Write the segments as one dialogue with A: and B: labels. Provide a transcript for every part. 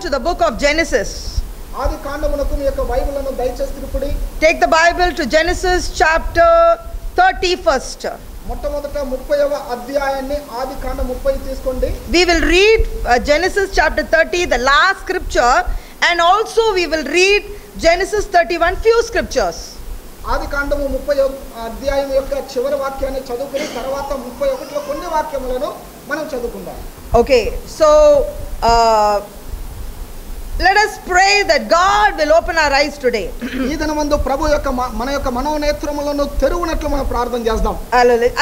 A: to the book of Genesis.
B: ఆది కాండమునకు మీ యొక్క బైబిల్ను దయచేసి తిరుపుడి.
A: Take the Bible to Genesis chapter 30 first.
B: మొట్టమొదట 30వ అధ్యాయాన్ని ఆది కాండ 30 తీసుకోండి.
A: We will read Genesis chapter 30, the last scripture, and also we will read Genesis 31, few scriptures.
B: ఆది కాండము 30వ అధ్యాయం యొక్క చివరి వాక్యాన్ని చదువుకుని తర్వాత 31లో కొన్ని వాక్యములను మనం చదువుకుందాం.
A: Okay, so let us pray that God will open our eyes today.
B: ఈ దినమందు ప్రభు యొక్క మన యొక్క మనోనేత్రములను తెరువునట్లు మనం ప్రార్థన చేద్దాం.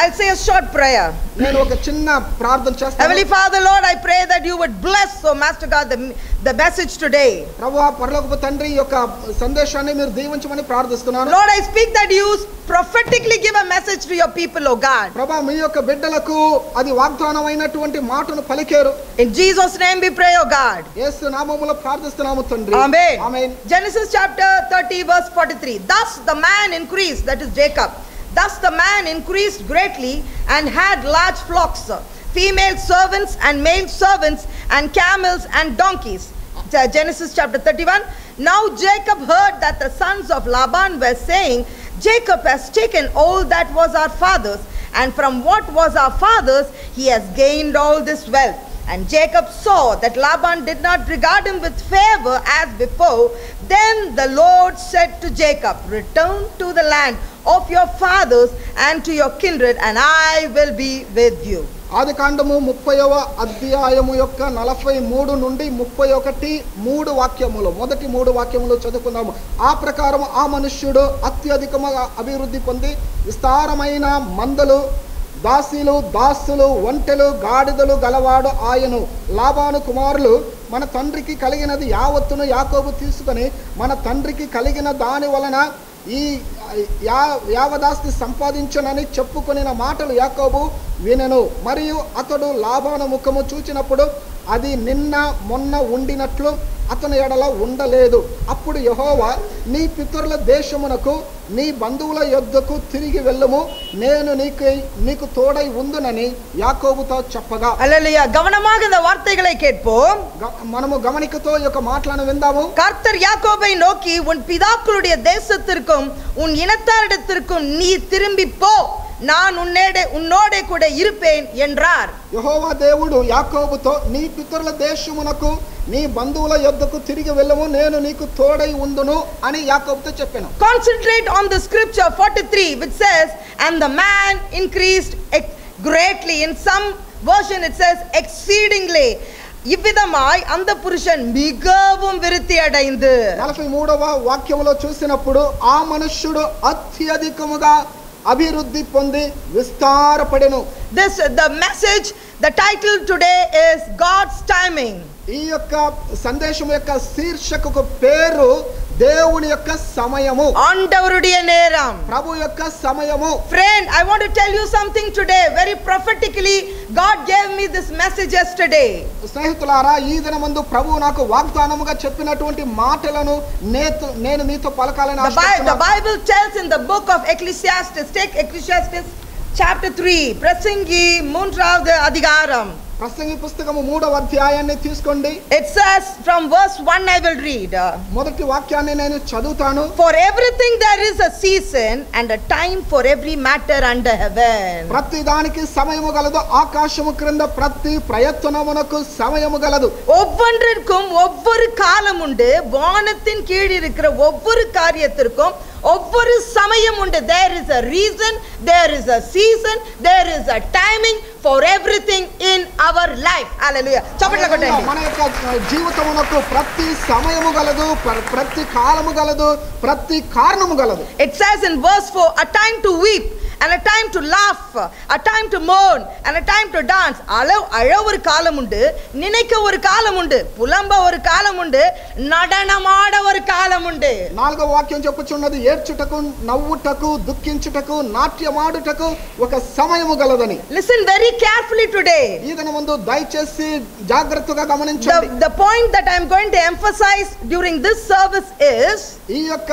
A: I'll say a short prayer.
B: నేను ఒక చిన్న ప్రార్థన చేస్తాను.
A: Heavenly Father, Lord, I pray that you would bless, oh Master God, the message today.
B: ప్రభువా పరలోకపు తండ్రి యొక్క సందేశాన్ని మీరు దీవించమని ప్రార్థిస్తున్నాను.
A: Lord, I speak that you prophetically give a message to your people, oh God.
B: ప్రభువా మీ యొక్క బిడ్డలకు అది వాగ్దానమైనటువంటి మాటను పలికారు.
A: In Jesus' name we pray, oh God.
B: యేసు నామములో ప్రార్థిస్తున్నాము తండ్రి.
A: Amen.
B: Amen.
A: Genesis chapter 30 verse 43. Thus the man increased, that is Jacob. Thus the man increased greatly and had large flocks, female servants and male servants, and camels and donkeys. Genesis chapter 31. Now Jacob heard that the sons of Laban were saying, Jacob has taken all that was our father's, and from what was our father's he has gained all this wealth. And Jacob saw that Laban did not regard him with favor as before. Then the Lord said to Jacob, return to the land of your fathers and to your kindred, and I will be with you.
B: ఆది కాండము 30వ అధ్యాయము యొక్క 43 నుండి 31 3 వాక్యములు మొదటి 3 వాక్యములు చదువుకుందాము. ఆ ప్రకారం ఆ మనుష్యుడు అత్యధికముగా అభివృద్ధి పొంది విస్తారమైన మందలు, దాసీలు, దాసులు, ఒంటెలు, గాడిదలు గలవాడు ఆయను. లాబాను కుమారులు మన తండ్రికి కలిగినది యావత్తును యాకోబు తీసుకొని మన తండ్రికి కలిగిన దాని వలన ఈ యావదాస్తి సంపాదించునని చెప్పుకొనిన మాటలు యాకోబు వినెను. మరియు అతడు లాబాను ముఖము చూచినప్పుడు అది నిన్న మొన్న ఉండినట్లు అతని ఎడల ఉండలేదు. అప్పుడు యెహోవా, నీ పితరుల దేశమునకు నీ బంధువుల యొద్దకు తిరిగి వెళ్ళుము, నేను నీకు తోడై ఉందునని యాకోబుతో చెప్పగా.
A: హల్లెలూయా. గమనமாக இந்த வார்த்தைகளை கேட்போம்.
B: మనము గమనికతో ఈ యొక్క మాటలను విందాము.
A: கர்த்தர் யாக்கோபை நோக்கி, உன் பிதாக்களுடைய தேசத்திற்கும் உன் இனத்தாரிடத்திற்கும் நீ திரும்பி போ, நான் உன்னோடே கூட இருப்பேன் என்றார்.
B: యెహోవా దేవుడు యాకోబుతో, నీ పితరుల దేశమునకు నీ బంధువుల యొద్దకు తిరిగి వెళ్ళము, నేను నీకు తోడై ఉందును అని యాకోబుతో చెప్పాను.
A: Concentrate on the scripture 43 which says, and the man increased greatly. In some version it says exceedingly. இவ்விதமாய் அந்த புருஷன் மிகவும் விருத்தி அடைந்து.
B: 43వ వాక్యములో చూసినప్పుడు ఆ మనుష్యుడు అత్యధికముగా అభివృద్ధి పొంది విస్తారపడెను.
A: The message, the title today is God's timing.
B: ఈ యొక్క సందేశం యొక్క శీర్షికకు పేరు దేవుని యొక్క సమయము,
A: ఆండవరుడియ నేరం,
B: ప్రభు యొక్క సమయము.
A: Friend, I want to tell you something today. Very prophetically God gave me this message yesterday.
B: స్నేహితులారా, ఈ దినమందు ప్రభు నాకు వాగ్దానముగా చెప్పినటువంటి మాటలను నేను మీతో పలకాలని ఆశిస్తున్నాను.
A: The Bible tells in the book of Ecclesiastes, take Ecclesiastes chapter 3, ప్రసంగి 3వ అధికారం.
B: ప్రసంగి పుస్తకము 3వ అధ్యాయాన్ని తీసుకోండి.
A: It says from verse 1 I will read.
B: మొదటి వాక్యాన్ని నేను చదువుతాను.
A: For everything there is a season and a time for every matter under heaven.
B: ప్రతి దానికి సమయము గలదు, ఆకాశము క్రింద ప్రతి ప్రయత్నమునకు సమయము గలదు.
A: ஒவ்வொன்றிற்கும் ஒவ்வொரு காலம் உண்டு, வானத்தின் கீழ் இருக்கிற ஒவ்வொரு காரியத்திற்கும் ஒவ்வொரு சமயம் உண்டு. There is a reason, there is a season, there is a timing for everything in our life. Hallelujah. చప్పట్లు కొట్టండి.
B: మన యొక్క జీవితమునకు ప్రతి సమయము గలదు, ప్రతి కాలము గలదు, ప్రతి కారణము గలదు.
A: It says in verse 4, a time to weep and a time to laugh, a time to mourn and a time to dance. அழ ஒரு காலம் உண்டு, நினைக்க ஒரு காலம் உண்டு, புலம்ப ஒரு காலம் உண்டு, நடனமாட ஒரு కాలం ఉండే.
B: 4వ వాక్యం చెప్పుచున్నది, ఏడ్చుటకు, నవ్వుటకు, దుఃఖించుటకు, నాట్యమాడుటకు ఒక సమయము గలదని.
A: Listen very carefully today.
B: ఈ దినమందు దయచేసి జాగ్రత్తగా గమనించండి.
A: The point that I am going to emphasize during this service is,
B: ఈ యొక్క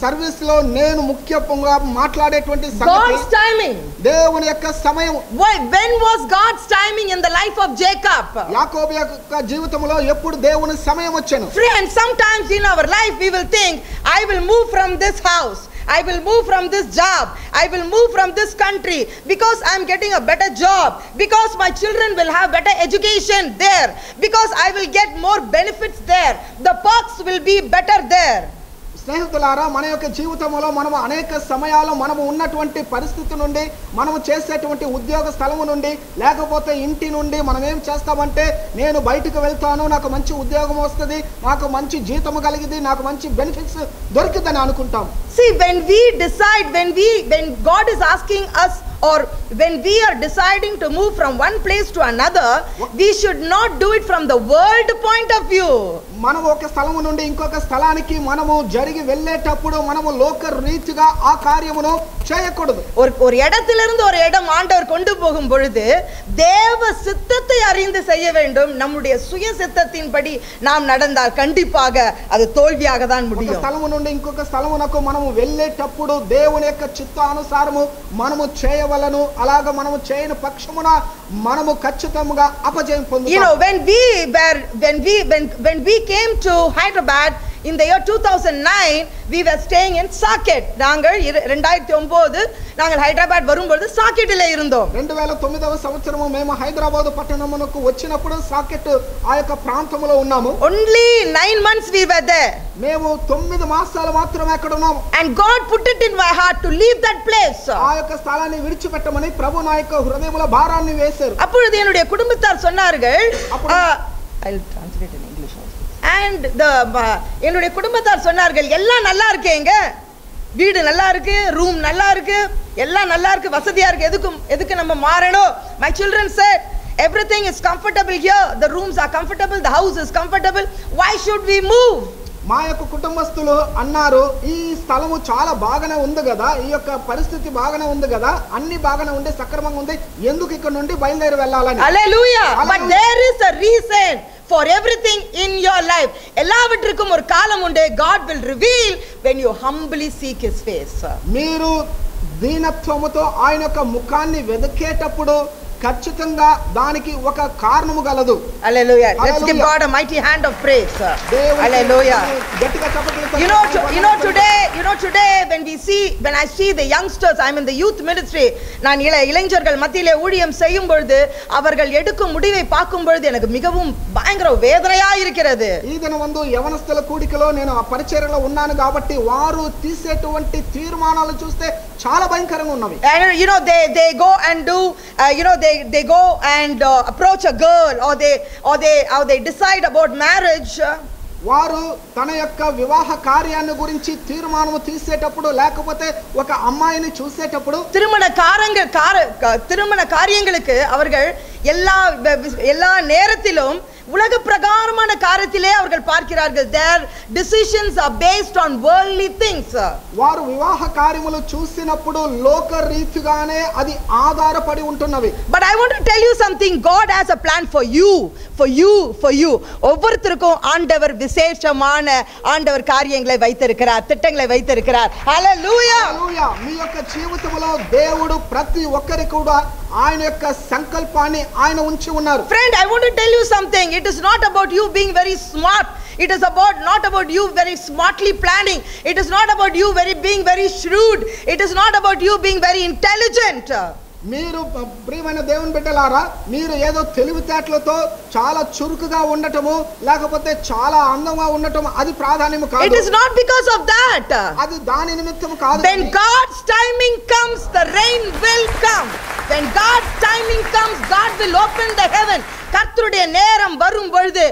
B: సర్వీస్ లో నేను ముఖ్యంగా మాట్లాడేటువంటి సంగతి,
A: God's God's timing.
B: దేవుని యొక్క సమయం.
A: When was God's timing in the life of Jacob?
B: యాకోబు యొక్క జీవితంలో ఎప్పుడు దేవుని సమయం వచ్చెను?
A: Friends, sometimes in our life we will think, I will move from this house, I will move from this job, I will move from this country because I am getting a better job, because my children will have better education there, because I will get more benefits there, the perks will be better there.
B: స్నేహితులారా, మన యొక్క జీవితంలో మనము అనేక సమయాల్లో మనము ఉన్నటువంటి పరిస్థితి నుండి, మనము చేసేటువంటి ఉద్యోగ స్థలము నుండి, లేకపోతే ఇంటి నుండి మనం ఏం చేస్తామంటే, నేను బయటకు వెళ్తాను, నాకు మంచి ఉద్యోగం వస్తుంది, నాకు మంచి జీతం కలిగింది, నాకు మంచి బెనిఫిట్స్ దొరికిందని అనుకుంటాం.
A: See, when we decide, when God is asking us, or when we are deciding to move from one place to another, we should not do it from the world point of view.
B: మనము ఒక స్థలము నుండి ఇంకొక స్థలానికి మనము జరిగి వెళ్ళేటప్పుడు మనము లోక రీతిగా ఆ కార్యమును చేయకూడదు.
A: ஒரு இடத்திலிருந்து ஒரு இடம் ஆண்டவர் கொண்டு போகும் பொழுது தேவ சித்தத்தை அறிந்து செய்ய வேண்டும். நம்முடைய சுய சித்தத்தின்படி நாம் நடந்தால் கண்டிப்பாக அது தோல்வியாக தான் முடியும்.
B: స్థలము నుండి ఇంకొక స్థలమునకు మనము వెళ్ళేటప్పుడు దేవుని యొక్క చిత్తానుసారము మనము చేయవలను. అలాగా మనము చేయని పక్షమున మనము ఖచ్చితంగా అపజయం పొందుతాము.
A: You know, when we came to Hyderabad in the year 2009, we were staying in Saket. நாங்கள் 2009 நாங்கள் ஹைதராபாத் வரும்போது சாக்கெட்டிலே இருந்தோம்.
B: 2009వ సంవత్సరము మేము హైదరాబాద్ పట్టణమునకు వచ్చినప్పుడు సాకెట్ ఆ యొక్క ప్రాంతంలో ఉన్నాము.
A: Only 9 months we were there.
B: మేము 9 మాసాలు మాత్రమే అక్కడ ఉన్నాము.
A: And God put it in my heart to leave that place.
B: ఆ యొక్క స్థలాన్ని విడిచిపెట్టమని ప్రభు నా యొక్క హృదయములో భారాన్ని వేశారు.
A: அப்பொழுது என்னுடைய குடும்பத்தார் சொன்னார்கள், I'll translate in English also. And என்னுடைய குடும்பத்தார் சொன்னார்கள், எல்லாம் நல்லா இருக்கேங்க, வீடு நல்லா இருக்கு, ரூம் நல்லா இருக்கு, எல்லாம் நல்லா இருக்கு, வசதியா இருக்கு, எதுக்கு நம்ம மாறணும்? My children said, everything is comfortable here, the rooms are comfortable, the house is comfortable, why should we move?
B: మా యొక్క కుటుంబస్తులు అన్నారు, ఈ స్థలము చాలా బాగానే ఉంది కదా, ఈ యొక్క పరిస్థితి బాగానే ఉంది కదా, అన్ని బాగానే ఉండే సక్రమంగా ఉంది, ఎందుకు ఇక్కడ నుండి బయలుదేరి వెళ్ళాలని.
A: Hallelujah. But there is a reason for everything in your life. எல்லாவற்றுக்கும் ஒரு காலம் உண்டு. God will reveal when you humbly seek his face.
B: మీరు దీనత్వముతో ఆయన యొక్క ముఖాన్ని వెదికేటప్పుడు ఖచ్చితంగా దానికి ఒక కారణము గలదు.
A: Hallelujah. Let's give God a mighty hand of praise. Hallelujah. You know today when I see the youngsters, I'm in the youth ministry, நான் இளைஞர்கள் மத்தியிலே ஊழியம் செய்யும் பொழுது அவர்கள் எடுக்கும் முடிவை பார்க்கும் பொழுது எனக்கு மிகவும் பயங்கர வேதனையா இருக்கிறது.
B: ఈ దినమందు యవనస్తుల కూడికలో నేను ఆ పరిచర్యలో ఉన్నాను కాబట్టి వారు తీసేటువంటి తీర్మానాలు చూస్తే చాలా భయంకరంగా ఉన్నవి.
A: And you know they go and do they go and approach a girl, or they decide about marriage.
B: వారు తన యొక్క వివాహ కార్యాన్ని గురించి తీర్మానం తీసేటప్పుడు, లేకపోతే ఒక అమ్మాయిని చూసేటప్పుడు,
A: திருமண காரியங்களுக்கு அவர்கள் எல்லா நேரத்திலும் உலக பிரகாரமான காரியத்திலே அவர்கள் பார்க்கிறார்கள். Their decisions are based on worldly things.
B: వారు వివాహ కార్యములు చూసినప్పుడు లోక రీతిగానే అది ఆధారపడి ఉంటున్నవి.
A: But I want to tell you something. God has a plan for you. ஒவ்வொருத்தருக்கும் ஆண்டவர் விசேஷமான ஆண்டவர் காரியங்களை வைத்திருக்கிறார், திட்டங்களை வைத்திருக்கிறார். Hallelujah.
B: Hallelujah. మీ యొక్క జీవితంలో దేవుడు ప్రతి ఒక్కరికి కూడా ఆయన యొక్క సంకల్పాన్ని ఆయన ఉంచి ఉన్నారు.
A: Friend, I want to tell you something. It is not about you being very smart. It is not about you very smartly planning. It is not about you being very shrewd. It is not about you being very intelligent.
B: మీరు ప్రియమైన దేవుని బిడ్డలారా, మీరు ఏదో తెలివితేటలతో చాలా చురుకుగా ఉండటము, లేకపోతే చాలా అందంగా ఉండటం అది ప్రాధాన్యము కాదు.
A: It is not because of that.
B: అది దాని నిమిత్తము కాదు.
A: When God's timing comes, the rain will come. When God's timing comes, God will open the heaven. கர்த்தருடைய நேரம் வரும் பொழுது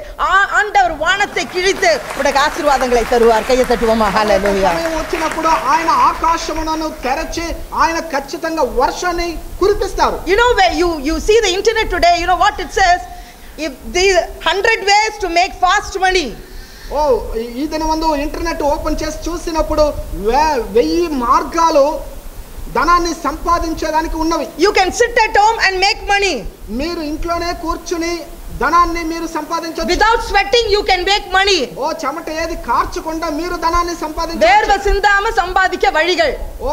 A: ஆண்டவர் வானத்தை கிழித்து உனக்கு ஆசீர்வாதங்களை தருவார். கையை தட்டுவோமா? హల్లెలూయా.
B: సమయం వచ్చినప్పుడు ఆయన ఆకాశమును తెరచి ఆయన ఖచ్చితంగా వర్షాన్ని కురిపిస్తారు.
A: You know, where you see the internet today, you know what it says? If these 100 ways to make fast money.
B: ఈ దినమందు ఇంటర్నెట్ ఓపెన్ చేసి చూసినప్పుడు 1000 మార్గాలు ధనాన్ని సంపాదించేదానికి ఉన్నవి.
A: You can sit at home and make money.
B: మీరు ఇంట్లోనే కూర్చుని ధనాన్ని మీరు సంపాదించొచ్చు.
A: Without sweating you can make money.
B: ఓ చెమట ఏది కార్చకుండా మీరు ధనాన్ని సంపాదించొచ్చు.
A: வேர்வை சிந்தாம சம்பாதிக்க வழிகள்.
B: ఓ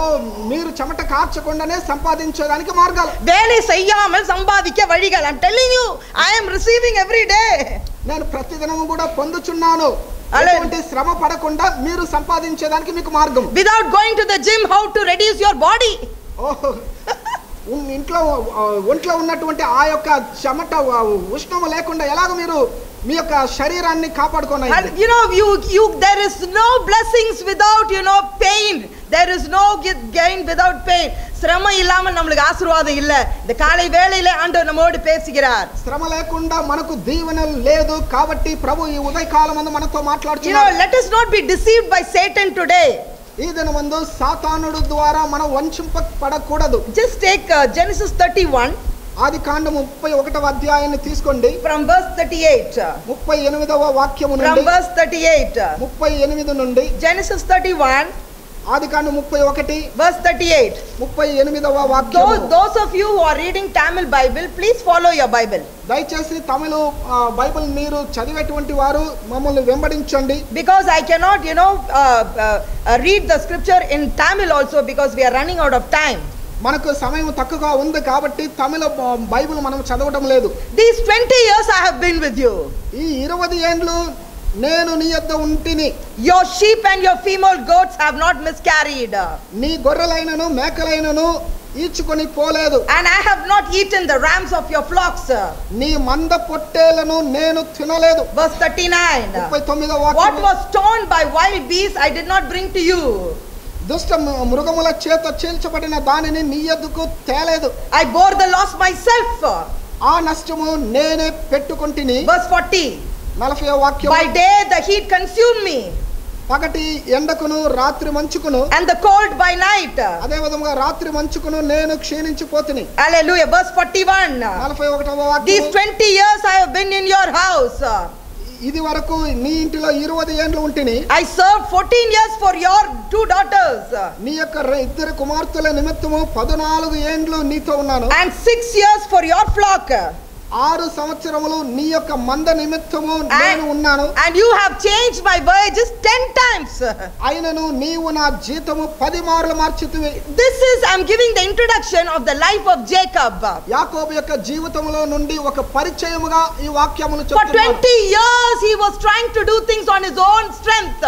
B: మీరు చెమట కార్చకుండానే సంపాదించడానికి మార్గాలు.
A: வேலை செய்யாமல் சம்பாதிக்க வழிகள். I'm telling you, I am receiving every day.
B: నేను ప్రతిదినము కూడా పొందుచున్నాను. అలాంటి శ్రమ పడకుండా మీరు సంపాదించేదానికి మీకు మార్గం.
A: Without going to the gym, how to reduce your body?
B: ఒంట్లో ఉన్నటువంటి ఆ యొక్క చెమట ఉష్ణము లేకుండా ఎలాగ మీరు మీ యొక్క శరీరాన్ని కాపాడుకోవాలి.
A: You know, you there is no blessings without, you know, pain. There is no gain without pain. శ్రమ ఇల్లామ நமக்கு ఆశీర్వాదం இல்ல. இந்த காலை வேளையிலே ஆண்டவர் நம்மோடு பேசுகிறார்.
B: శ్రమ లేకుండా మనకు దీవెన లేదు కాబట్టి ప్రభు ఈ ఉదయకాలమందు మనతో మాట్లాడుచున్నాడు.
A: You know, let us not be deceived by Satan today.
B: ఈ దినమందు సాతానుడు ద్వారా మనం వంచింపబడకూడదు.
A: Just take Genesis 31.
B: ఆదికాండము 31వ అధ్యాయాన్ని తీసుకోండి.
A: From verse 38.
B: 38వ వాక్యము నుండి.
A: From verse 38.
B: 38 నుండి.
A: Genesis 31.
B: ఆదికాండం 31
A: verse 38.
B: 38వ వాక్యము.
A: Those of you who are reading Tamil Bible, please follow your Bible.
B: దయచేసి తమిళ బైబిల్ మీరు చదివేటువంటి వారు మమ్మల్ని వెంబడించండి.
A: Because I cannot, you know, read the scripture in Tamil also because we are running out of time.
B: మనకు సమయం తక్కువగా ఉంది కాబట్టి తమిళ బైబిల్ మనం చదవడం లేదు.
A: These 20 years I have been with you.
B: ఈ 20 ఏండ్లు నేను నీ యొద్ద ఉంటిని.
A: Your sheep and your female goats have not miscarried.
B: నీ గొర్రెలైనను మేకలైనను ఈచుకొని పోలేదు.
A: And I have not eaten the rams of your flocks.
B: నీ మంద పొట్టేలను నేను తినలేదు.
A: Verse 39.
B: 39వ వాక్యం.
A: What was torn by wild beasts I did not bring to you.
B: దుష్ట మృగముల చేత చీల్చబడిన దానిని నీ యొద్దకు తేలేదు.
A: I bore the loss myself.
B: ఆ నష్టము నేనే పెట్టుకొంటిని.
A: Verse 40.
B: 40వ వాక్యం.
A: By day the heat consumed me.
B: పగటి ఎండకును రాత్రి మంచుకును.
A: And the cold by night.
B: అదే విధంగా రాత్రి మంచుకును నేను క్షీణించిపోతిని.
A: Hallelujah. Verse 41.
B: 41వ వాక్యం.
A: These 20 years I have been in your house.
B: ఇది వరకు నీ ఇంటిలో 20 ఏండ్లు ఉంటిని.
A: I served 14 years for your 2 daughters.
B: నీ యొక్క ఇద్దరు కుమార్తెల నిమిత్తము 14 ఏండ్లు నీతో ఉన్నాను.
A: And 6 years for your flock.
B: 6 సంవత్సరములు నీ యొక్క మంద నిమిత్తము నేను ఉన్నాను.
A: And you have changed my wages 10 times.
B: అయినను నీవు నా జీతము 10 మార్లు మార్చితివి.
A: This is, I'm giving the introduction of the life of Jacob.
B: యాకోబు యొక్క జీవితములో నుండి ఒక పరిచయముగా ఈ వాక్యమును
A: For
B: చెప్తున్నాను.
A: 20 years he was trying to do things on his own strength.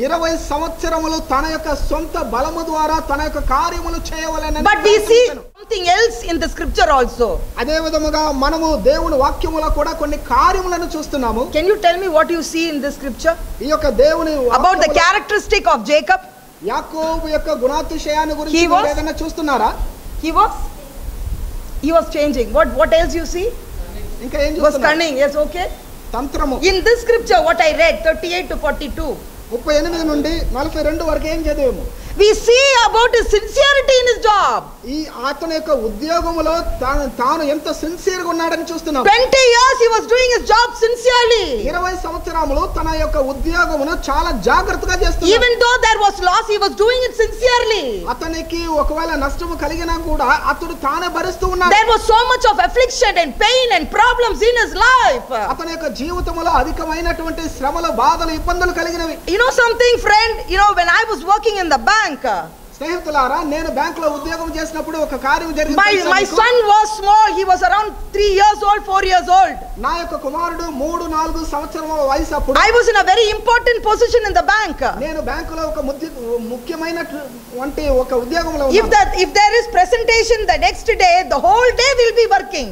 B: 20 సంవత్సరములు తన యొక్క సొంత బలము ద్వారా తన యొక్క కార్యములు చేయవలెనని.
A: But we see something else in the scripture also.
B: అదే విధముగా మనము దేవుని వాక్యములో కూడా కొన్ని కార్యములను చూస్తున్నాము.
A: Can you tell me what you see in this scripture
B: ఈ యొక్క దేవుని
A: about the characteristic of Jacob?
B: యాకోబు యొక్క గుణాతిశయాన్ని గురించి
A: He was-
B: ఏదైనా చూస్తున్నారా?
A: He was changing. What else you see?
B: ఇంకా ఏం
A: He was
B: చూస్తున్నారు?
A: cunning. Yes, okay.
B: తంత్రము.
A: In this scripture what I read 38 to 42.
B: 38 నుండి 42 వరకు ఏం చదివాము?
A: We see about his sincerity in his job.
B: ఈ అతని యొక్క ఉద్యోగములో తాను ఎంత సిన్సియర్ గా ఉన్నాడని చూస్తున్నాం.
A: 20 years he was doing his job sincerely.
B: 20 సంవత్సరములు తన యొక్క ఉద్యోగమును చాలా జాగ్రత్తగా చేస్తున్నాడు.
A: Even though there was loss, he was doing it sincerely.
B: అతనికి ఒకవేళ నష్టము కలిగినా కూడా అతడు తానే భరిస్తూ ఉన్నాడు.
A: There was so much of affliction and pain and problems in his life.
B: అతని యొక్క జీవితంలో అధికమైనటువంటి శ్రమలు బాధలు ఇబ్బందులు కలిగినవి.
A: You know something, friend? You know, when I was working in the bank,
B: స్నేహితులారా, నేను బ్యాంకులో ఉద్యోగం చేసినప్పుడు ఒక కార్యం జరిగింది.
A: my son was small. He was around 3 years old, 4 years old.
B: నా యొక్క కుమారుడు 3-4 సంవత్సరాల వయసు అప్పుడు.
A: I was in a very important position in the bank.
B: నేను బ్యాంకులో ఒక ముఖ్యమైనటువంటి ఒక ఉద్యోగంలో ఉన్నాను.
A: If there is presentation the next day, the whole day will be working.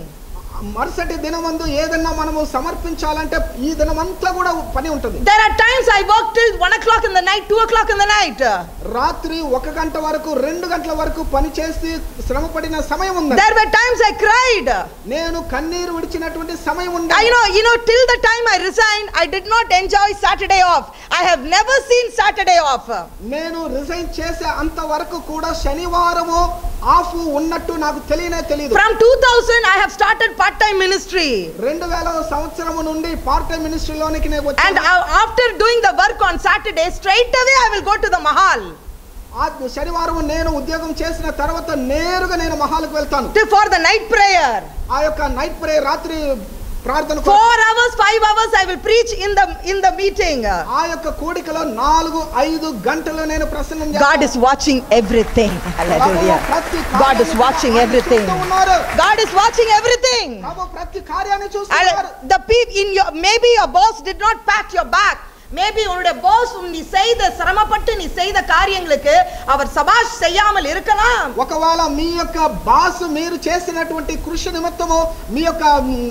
B: మరుసటి దినమందు ఏదన్నా మనము సమర్పించాలంటే ఈ దినమంతా కూడా పని ఉంటుంది.
A: There are times I work till 1 o'clock in the night, 2 o'clock in the night.
B: రాత్రి 1 గంట వరకు 2 గంటల వరకు పని చేసి శ్రమ పడిన సమయం ఉంది.
A: There were times I cried.
B: నేను కన్నీరు విడిచినటువంటి సమయం ఉంది.
A: You know till the time I resigned, I did not enjoy Saturday off. I have never seen Saturday off.
B: నేను రిజైన్ చేసే అంత వరకు కూడా శనివారము ఆఫ్ ఉన్నట్టు నాకు తెలియదు.
A: From 2000 I have started part-time ministry.
B: 2000 సంవత్సరము నుండి పార్ట్ టైం మినిస్ట్రీలోనికి నేను వచ్చాను.
A: And after doing the work on Saturday, straight away I will go to the mahal.
B: ఆ శనివారం నేను ఉద్యోగం చేసిన తర్వాత నేరుగా నేను మహాలకు వెళ్తాను.
A: For the night prayer.
B: ఆ యొక్క నైట్ ప్రేయర్ రాత్రి ప్రార్థన
A: 4 hours, 5 hours I will preach in the meeting.
B: ఆ యొక్క కూడికలో 4-5 గంటలు నేను ప్రసంగం చేస్తాను.
A: God is watching everything. Hallelujah. God is watching everything. God is watching everything.
B: ప్రభు ప్రతి కార్యాన్ని చూస్తున్నారు.
A: The people in your, maybe your boss did not pat your back. Maybe உன்னுடைய boss நீ செய்த சிரமப்பட்டு நீ செய்த காரியங்களுக்கு அவர் சபாஷ் செய்யாமல் இருக்கலாம்.
B: ఒకవేళ మీ యొక్క బాస్ మీరు చేసినటువంటి కృషి నిమిత్తము మీ యొక్క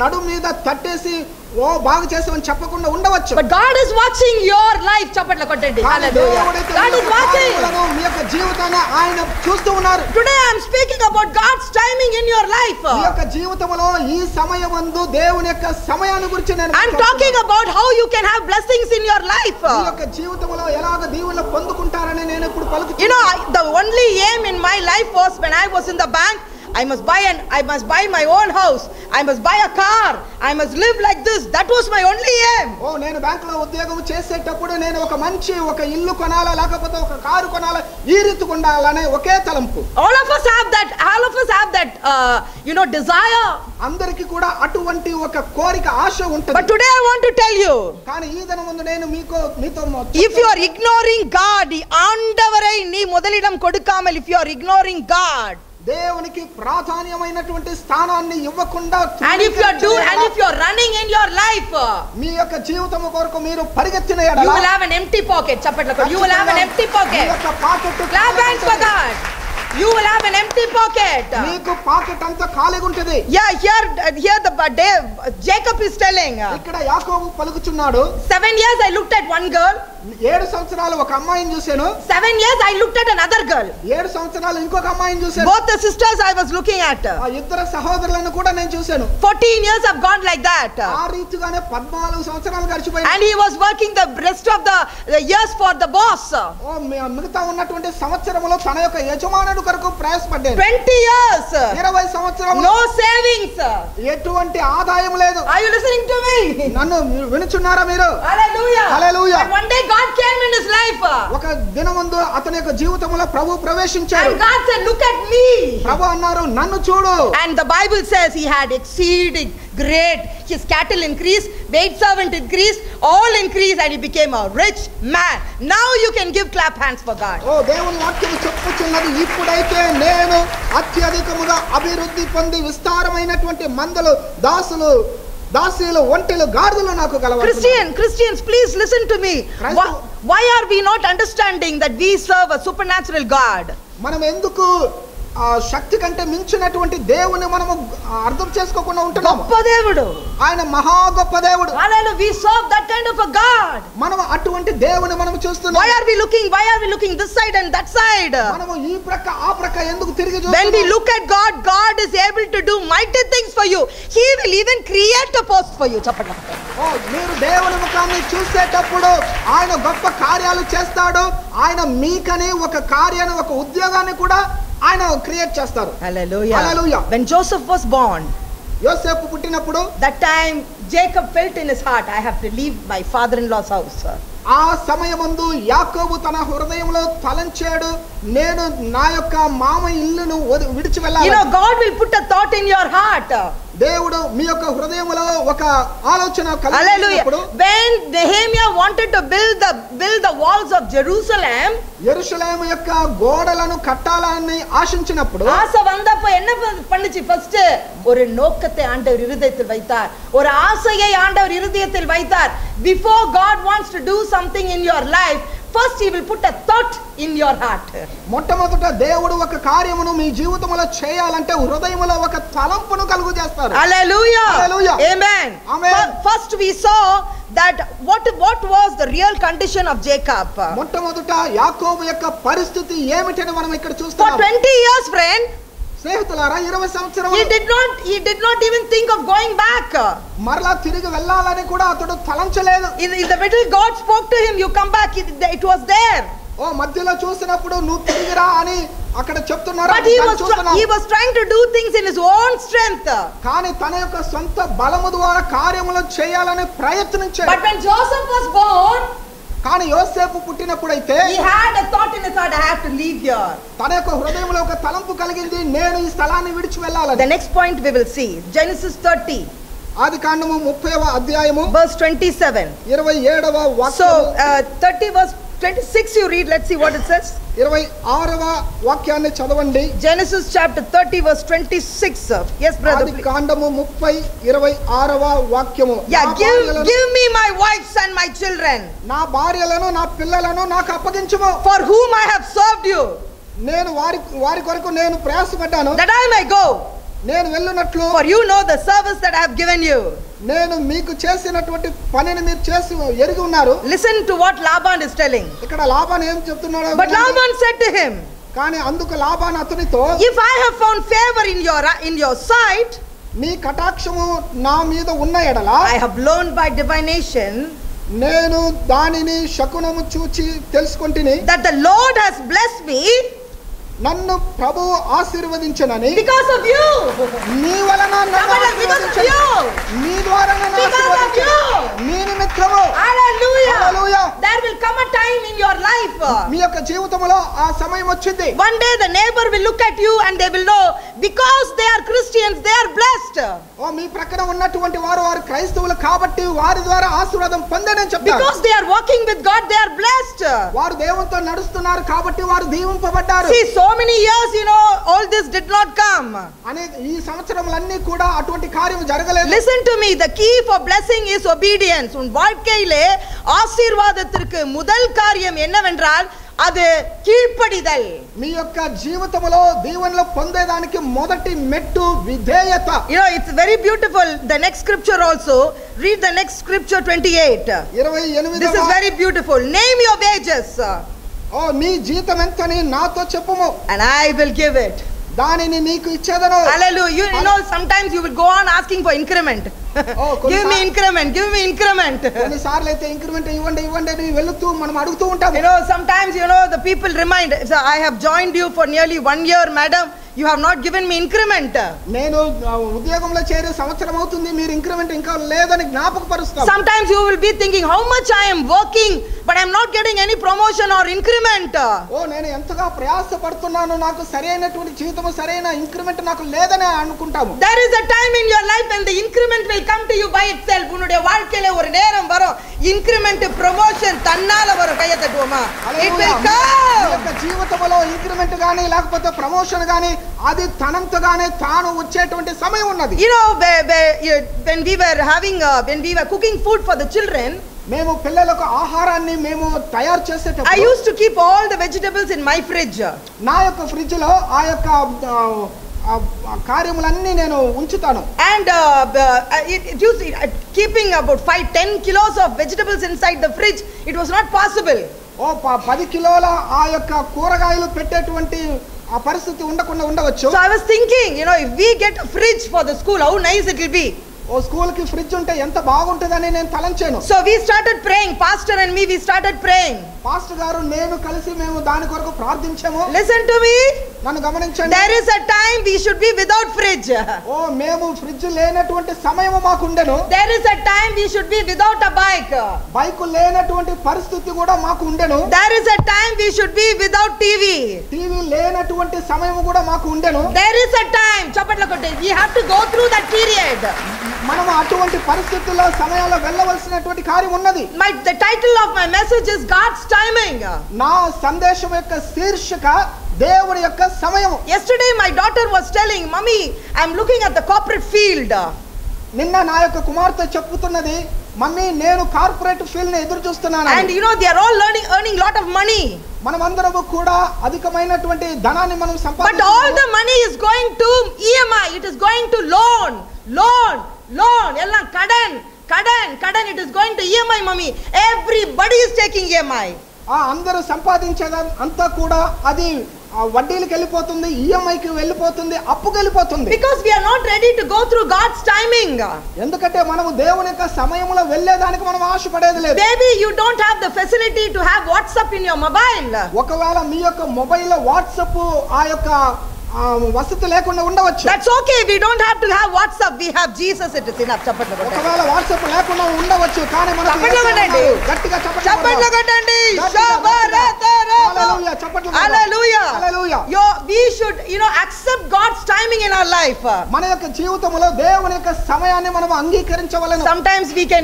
B: నడు మీద తట్టేసి ఓ బాగా చేసామని చెప్పకుండా ఉండవచ్చు.
A: But God is watching your life. చప్పట్ల కొట్టండి. Hallelujah. God is watching.
B: మీ యొక్క జీవితాన్ని ఆయన చూస్తూ ఉన్నారు.
A: Today I am speaking about God's timing in your life.
B: మీ యొక్క జీవితంలో ఈ సమయమందు దేవుని యొక్క సమయాన్ని గురించి నేను
A: I am talking about how you can have blessings in your life.
B: మీ యొక్క జీవితంలో ఎలాగ దీవెనలు పొందుకుంటారని నేను ఇప్పుడు పలుకుతున్నాను.
A: You know, the only aim in my life was when I was in the bank, I must buy my own house. I must buy a car. I must live like this. That was my only aim.
B: ఓ నేను బ్యాంకులో ఉద్యోగం చేసేటప్పుడు నేను ఒక మంచి ఒక ఇల్లు కొనాలా లేకపోతే ఒక కారు కొనాలా ఈ రీతి ఉండాలనే ఒకే తలంపు.
A: All of us have that desire.
B: అందరికీ కూడా అటువంటి ఒక కోరిక ఆశ ఉంటుంది.
A: But today I want to tell you,
B: కానీ ఈ దినం ముందు నేను మీతో
A: if you are ignoring God, ఆండవరై నీ మొదలిడం కొడుకామల్, if you are ignoring God,
B: దేవునికి ప్రాధాన్యమైనటువంటి స్థానాన్ని ఇవ్వకుండా
A: and if you are running in your life,
B: మీ యొక్క జీవితం కొరకు మీరు పరిగెత్తిన ఎడల
A: you will have an empty pocket. చప్పట్ల you will have an empty pocket.
B: మీ యొక్క pocket
A: Clap hands for God. You will have an empty pocket.
B: మీకు pocket అంతా ఖాళీగా ఉంటుంది.
A: Yeah, here Jacob is telling.
B: ఇక్కడ యాకోబు పలుకుచున్నాడు.
A: 7 years I looked at one girl.
B: 7 సంవత్సరాలు ఒక అమ్మాయిని చూశాను.
A: 7 years I looked at another girl.
B: 7 సంవత్సరాలు ఇంకొక అమ్మాయిని చూశాను.
A: Both the sisters I was looking at.
B: ఆ ఇద్దరు సహోదరులను కూడా నేను చూశాను.
A: 14 years have gone like that.
B: ఆ రీతిగానే 14 సంవత్సరాలు గడిచిపోయాయి.
A: And he was working the rest of the years for the boss.
B: ఓ మిగతా ఉన్నటువంటి సంవత్సరములో తన యొక్క యజమానుడి కొరకు ప్రయాసపడ్డాడు.
A: 20 years.
B: 20 సంవత్సరాలు.
A: No savings.
B: ఎటువంటి ఆదాయం లేదు.
A: Are you listening to me?
B: నన్ను వినుచున్నారా మీరు?
A: Hallelujah.
B: Hallelujah.
A: And one day God came in his life.
B: ఒక దినమందు అతని యొక్క జీవితంలో ప్రభు ప్రవేశించాడు.
A: And God said, look at me.
B: ప్రభు అన్నారు నన్ను చూడు.
A: And the Bible says he had exceeding great, his cattle increased, maid servant increased, all increased, and he became a rich man. Now you can give clap hands for God.
B: ఓ దేవుని వాక్యం చెప్పుచున్నది ఇప్పుడైతే నేను అత్యధికముగా అభివృద్ధి పొంది విస్తారమైనటువంటి మందలు దాసీలు ఒంటెలు గాడిదలు నాకు కలవాలి.
A: Christians, please listen to me. Why are we not understanding that we serve a supernatural God?
B: మనం ఎందుకు శక్తి కంటే మించినటువంటి దేవుని మనము అర్థం చేసుకోకుండా ఉంటున్నాము.
A: గొప్ప దేవుడు
B: ఆయన మహా గొప్ప దేవుడు.
A: Hallelujah, we serve that kind of a God.
B: మనం అటువంటి దేవుని మనం చూస్తున్నాం.
A: Why are we looking this side and that side?
B: మనము ఈ ప్రక్క ఆ ప్రక్క ఎందుకు తిరిగి చూస్తున్నాం?
A: When we look at God, God is able to do mighty things for you. He will even create a post for you. చెప్పండి.
B: ఓ మీరు దేవుని ముఖాన్ని చూసేటప్పుడు ఆయన గొప్ప కార్యాలు చేస్తాడు. ఆయన మీకని ఒక కార్యాన్ని ఒక ఉద్యోగాన్ని కూడా ఆయన క్రియేట్ చేస్తారు.
A: Hallelujah.
B: Hallelujah.
A: When Joseph was born,
B: యోసేపు పుట్టినప్పుడు
A: that time Jacob felt in his heart, I have to leave my father-in-law's house.
B: ఆ సమయమందు యాకోబు తన హృదయంలో తలంచాడు, నేను నా యొక్క మామ ఇల్లును విడిచి వెళ్ళాలి.
A: You know, God will put a thought in your heart.
B: దేవుడు మీ యొక్క హృదయంలో ఒక ఆలోచన
A: కలిగించినప్పుడు, when Nehemiah wanted to build the walls of Jerusalem,
B: యెరూషలేము యొక్క గోడలను కట్టాలని ఆశించినప్పుడు,
A: ஆசை வந்தப்ப என்ன பண்ணுச்சு? ஃபர்ஸ்ட் ஒரு நோக்கத்தை ஆண்டவர் இருதயத்தில் வைத்தார், ஒரு ஆசையை ஆண்டவர் இருதயத்தில் வைத்தார். Before God wants to do something in your life, first he will put a thought in your heart.
B: మొట్టమొదట దేవుడు ఒక కార్యమును మీ జీవితంలో చేయాలంటే హృదయంలో ఒక తలంపును కలుగజేస్తారు.
A: Hallelujah.
B: Hallelujah.
A: Amen.
B: Amen.
A: First we saw that what was the real condition of Jacob.
B: మొట్టమొదట యాకోబు యొక్క పరిస్థితి ఏమిటని మనం ఇక్కడ
A: For
B: చూస్తాం.
A: 20 years, friend,
B: స్నేహితులారా 20 సంవత్సరాలు
A: he did not even think of going back.
B: మరలా తిరిగి వెళ్ళాలని కూడా అతడు తలంచలేదు.
A: In the middle God spoke to him, you come back. It was there.
B: ఓ మధ్యలో చూసినప్పుడు నువ్వు తిరిగిరా అని అక్కడ చెప్తున్నారు.
A: But he was trying to do things in his own strength.
B: కానీ తన యొక్క సొంత బలము ద్వారా కార్యములు చేయాలని ప్రయత్నించాడు.
A: But when Joseph was born,
B: కానీ యోసేపు పుట్టినప్పుడైతే
A: he had a thought in his heart, I have to leave here.
B: తన యొక్క హృదయంలో ఒక తలంపు కలిగింది, నేను ఈ స్థలాన్ని విడిచి వెళ్ళాలని.
A: The next point we will see, Genesis 30.
B: ఆదికాండము 30వ అధ్యాయము
A: verse 27.
B: 27వ వాక్యము.
A: So 30 verse 26 you read. Let's see what it says.
B: 26వ వాక్యాన్ని చదవండి.
A: Genesis chapter 30 verse 26. Yes brother.
B: ఆదికాండము 30 26వ వాక్యము.
A: Yeah, give me my wives and my children.
B: నా భార్యలను నా పిల్లలను నాకు అప్పగించుము.
A: For whom I have served you.
B: నేను వారి కొరకు నేను ప్రయాసపడ్డాను.
A: That I may go.
B: నేను వెళ్ళునట్లు.
A: For you know the service that I have given you.
B: నేను మీకు చేసినటువంటి పనిని మీరు చేసి ఎరిగి ఉన్నారు.
A: Listen to what Laban is telling.
B: ఇక్కడ లాబాను ఏం చెప్తున్నాడు?
A: But Laban said to him,
B: కానీ అందుకు లాబాను అతనితో,
A: if I have found favor in your sight,
B: నీ కటాక్షము నా మీద ఉన్న ఎడల,
A: I have learned by divination,
B: నేను దానిని శకునము చూచి తెలుసుకొంటిని,
A: that the Lord has blessed me,
B: నన్ను ప్రభువు ఆశీర్వదించెనని.
A: because of you.
B: నీ వలన నన్ను ఆశీర్వదించెను. నీ ద్వారా నన్ను ఆశీర్వదించెను. నీ నిమిత్తము.
A: Hallelujah.
B: Hallelujah.
A: There will come a time in your life.
B: మీ యొక్క జీవితంలో ఆ సమయం వచ్చింది.
A: One day the neighbor will look at you and they will know, because they are Christians, they are blessed.
B: ఓ మీ ప్రక్కన ఉన్నటువంటి వారు క్రైస్తవులు కాబట్టి వారి ద్వారా ఆశీర్వాదం పొందారని చెప్తారు.
A: Because they are walking with God, they are blessed.
B: వారు దేవునితో నడుస్తున్నారు కాబట్టి వారు దీవింపబడ్డారు.
A: See, so many years, all this did not come.
B: అనేక ఈ సంవత్సరములన్నీ కూడా అటువంటి కార్యం జరగలేదు.
A: Listen to me, the key for blessing is obedience. உன் வாழ்க்கையிலே ஆசீர்வாதத்திற்கு முதல் காரியம் என்னவென்றால் அது கீழ்ப்படிதல்.
B: మీ యొక్క జీవితంలో దీవెనలు పొందేదానికి మొదటి మెట్టు విధేయత.
A: It's very beautiful. The next scripture also, read the next scripture 28.
B: 28.
A: This is very beautiful. Name your wages.
B: ఓ నీ జీతం ఎంతని నాతో చెప్పుము,
A: and I will give it.
B: దానిని నీకు ఇచ్చేదను.
A: Hallelujah. You know sometimes you will go on asking for increment. Give me increment, give me increment.
B: కొన్నిసార్లు అయితే increment ఇవ్వండి అని వెళుతూ మనం అడుగుతూ ఉంటాం.
A: Sometimes the people remind, I have joined you for nearly 1 year, madam. You have not given me increment.
B: నేను ఉద్యోగంలో చేరే సంవత్సరం అవుతుంది, మీరు ఇంక్రిమెంట్ ఇంకా లేదని జ్ఞాపకపరుస్తాం.
A: Sometimes you will be thinking, how much I am working but I am not getting any promotion or increment.
B: ఓ నేను ఎంతగా ప్రయాసపడుతున్నాను, నాకు సరైనటువంటి జీవితం సరైన ఇంక్రిమెంట్ నాకు లేదని అనుకుంటాము.
A: There is a time in your life when the increment will come to you by itself. உன்னுடைய வாழ்க்கையில ஒரு நேரம் வரும், increment promotion தன்னால வரும். கையை தட்டுவோமா? It will come.
B: యొక్క జీవితంలో ఇంక్రిమెంట్ గాని లేకపోతే ప్రమోషన్ గాని అది తనంతగానే తాను వచ్చేటువంటి సమయం ఉన్నది.
A: When we were cooking food for the children,
B: మేము పిల్లలకు ఆహారాన్ని మేము తయారు చేసేటప్పుడు
A: I used to keep all the vegetables in my fridge.
B: నా యొక్క ఫ్రిడ్జ్ లో ఆ యొక్క కార్యములన్నీ నేను ఉంచుతాను.
A: And it used keeping about 5-10 kilos of vegetables inside the fridge, it was not possible.
B: ఓ 10 కిలోల ఆ యొక్క కూరగాయలు పెట్టేటువంటి ఆ పరిస్థితి ఉండవచ్చు.
A: So I was thinking, if we get a fridge for the school, how nice it will be.
B: ఓ school కి ఫ్రిడ్జ్ ఉంటే ఎంత బాగుంటుందని నేను తలంచాను.
A: So we started praying, pastor and me, we started praying.
B: Pastor గారు నేను కలిసి మేము దాని కొరకు ప్రార్థించాము.
A: Listen to me,
B: నన్ను గమనించండి.
A: there is a time we should be without fridge.
B: ఓ మేము ఫ్రిడ్జ్ లేనటువంటి సమయం మాకు ఉండెను.
A: There is a time we should be without a bike.
B: Bike లేనటువంటి పరిస్థితి కూడా మాకు ఉండెను.
A: There is a time we should be without TV.
B: TV లేనటువంటి సమయం కూడా మాకు ఉండెను.
A: There is a time, చప్పట్ల కొట్టి, we have to go through that period.
B: మనం అటువంటి పరిస్థితుల్లో సమయాల్లో వెళ్ళవలసినటువంటి కార్యం ఉన్నది.
A: The title of my message is God's timing.
B: నా సందేశం యొక్క శీర్షిక దేవుని యొక్క సమయం.
A: Yesterday my daughter was telling, "Mommy, I am looking at the corporate field."
B: నిన్న నా యొక్క కుమార్తె చెప్పుతున్నది, మమ్మీ నేను కార్పొరేట్ ఫీల్డ్ ని ఎదురు చూస్తున్నాను.
A: And they are all earning lot of money.
B: మనమందరము కూడా అధికమైనటువంటి ధనాన్ని మనం సంపాదించాము.
A: But all the money is going to EMI. It is going to loan. Ella కடன். It is going to EMI, mommy. Everybody is taking EMI.
B: అందరూ సంపాదించేది అంతా కూడా అది వడ్డీలకు వెళ్ళిపోతుంది, ఈఎంఐకి వెళ్ళిపోతుంది, అప్పుకి వెళ్ళిపోతుంది.
A: Because we are not ready to go through God's timing.
B: ఎందుకంటే మనము దేవుని యొక్క సమయములో వెళ్ళేదానికి మనం ఆశపడేది లేదు.
A: Maybe you don't have the facility to have WhatsApp in your mobile.
B: ఒకవేళ మీ యొక్క మొబైల్ లో వాట్సాప్ ఆ యొక్క వసతి లేకుండా ఉండవచ్చు.
A: That's okay. We don't have to have WhatsApp. We have Jesus. It is enough. చప్పట్లు కొట్టండి.
B: ఒకవేళ వాట్సాప్ లేకుండా ఉండవచ్చు కానీ మనకు
A: చప్పట్లు కొట్టండి.
B: గట్టిగా
A: చప్పట్లు కొట్టండి.
B: హల్లెలూయా. చప్పట్లు.
A: హల్లెలూయా.
B: హల్లెలూయా.
A: We should accept God's timing in our life.
B: మన యొక్క జీవితంలో దేవుని యొక్క సమయాన్ని మనం అంగీకరించవలెను.
A: Sometimes we can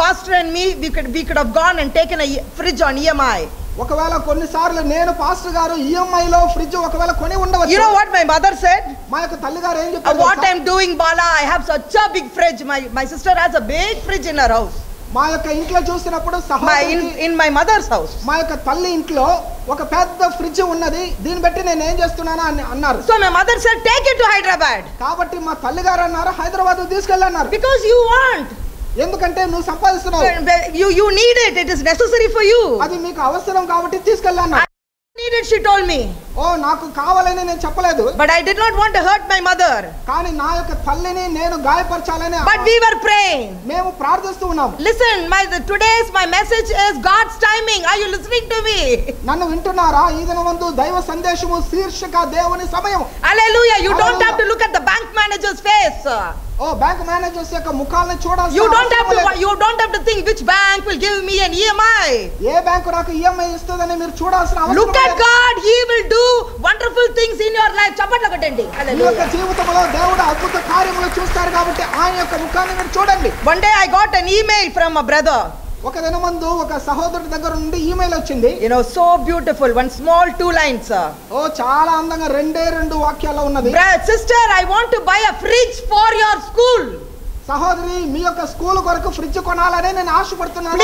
A: pastor and me we could have gone and taken a fridge on EMI.
B: ఒకవేళ కొన్నిసార్లు నేను పాస్టర్ గారు EMI లో ఫ్రిడ్జ్ ఒకవేళ కొని ఉండవచ్చు.
A: You know what my mother said?
B: మా యొక్క తల్లి గారు ఏం చెప్పారు?
A: What I'm doing, Bala, I have such a big fridge. My sister has a big fridge in her house.
B: మా యొక్క ఇంట్లో చూసినప్పుడు
A: in my mother's house.
B: మా యొక్క తల్లి ఇంట్లో ఒక పెద్ద ఫ్రిడ్జ్ ఉన్నది. దీన్ని బట్టి నేను ఏం చేస్తున్నానా అని అన్నారు.
A: So my mother said take it to Hyderabad.
B: కాబట్టి మా తల్లి గారు అన్నారు హైదరాబాద్ తీసుకెళ్ళన్నారు.
A: Because you want.
B: ఎందుకంటే నువ్వు సంపాదిస్తున్నావు.
A: You need it. It is necessary for you.
B: అది మీకు అవసరం కాబట్టి తీసుకెళ్ళాను.
A: Need it, she told me.
B: నాకు కావాలని నేను చెప్పలేదు.
A: But I did not want to hurt my mother.
B: కానీ నా యొక్క తల్లిని నేను గాయపరచాలని.
A: But we were praying.
B: మేము ప్రార్థిస్తూ ఉన్నాం.
A: Listen, my message is God's timing. Are you listening to me?
B: నన్ను వింటున్నారా? ఈ దినమందు దైవ సందేశము శీర్షిక దేవుని సమయం.
A: Hallelujah. You don't have to look at the bank manager's face.
B: Bank managers యొక్క ముఖాలను చూడాల్సిన
A: you don't have to think which bank will give me an EMI.
B: A bank నాకు EMI ఇస్తుందని మీరు చూడాల్సిన అవసరం లేదు.
A: Look at God. He will do wonderful things in your life. చప్పట్లు కొట్టండి.
B: మీ యొక్క జీవితంలో దేవుడు అద్భుత కార్యములు చూస్తారు కాబట్టి ఆయన యొక్క ముఖాన్ని మీరు చూడండి.
A: One day I got an email from a brother.
B: ఒక దినమందు ఒక సహోదరుడి దగ్గర నుండి ఈమెయిల్ వచ్చింది.
A: So beautiful, one small 2 lines.
B: చాలా అందంగా రెండు వాక్యాలు ఉన్నది.
A: Sister, I want to buy a fridge for your school.
B: సహోదరి మీ యొక్క స్కూల్ కొరకు ఫ్రిడ్జ్ కొనాలని నేను ఆశపడుతున్నాను.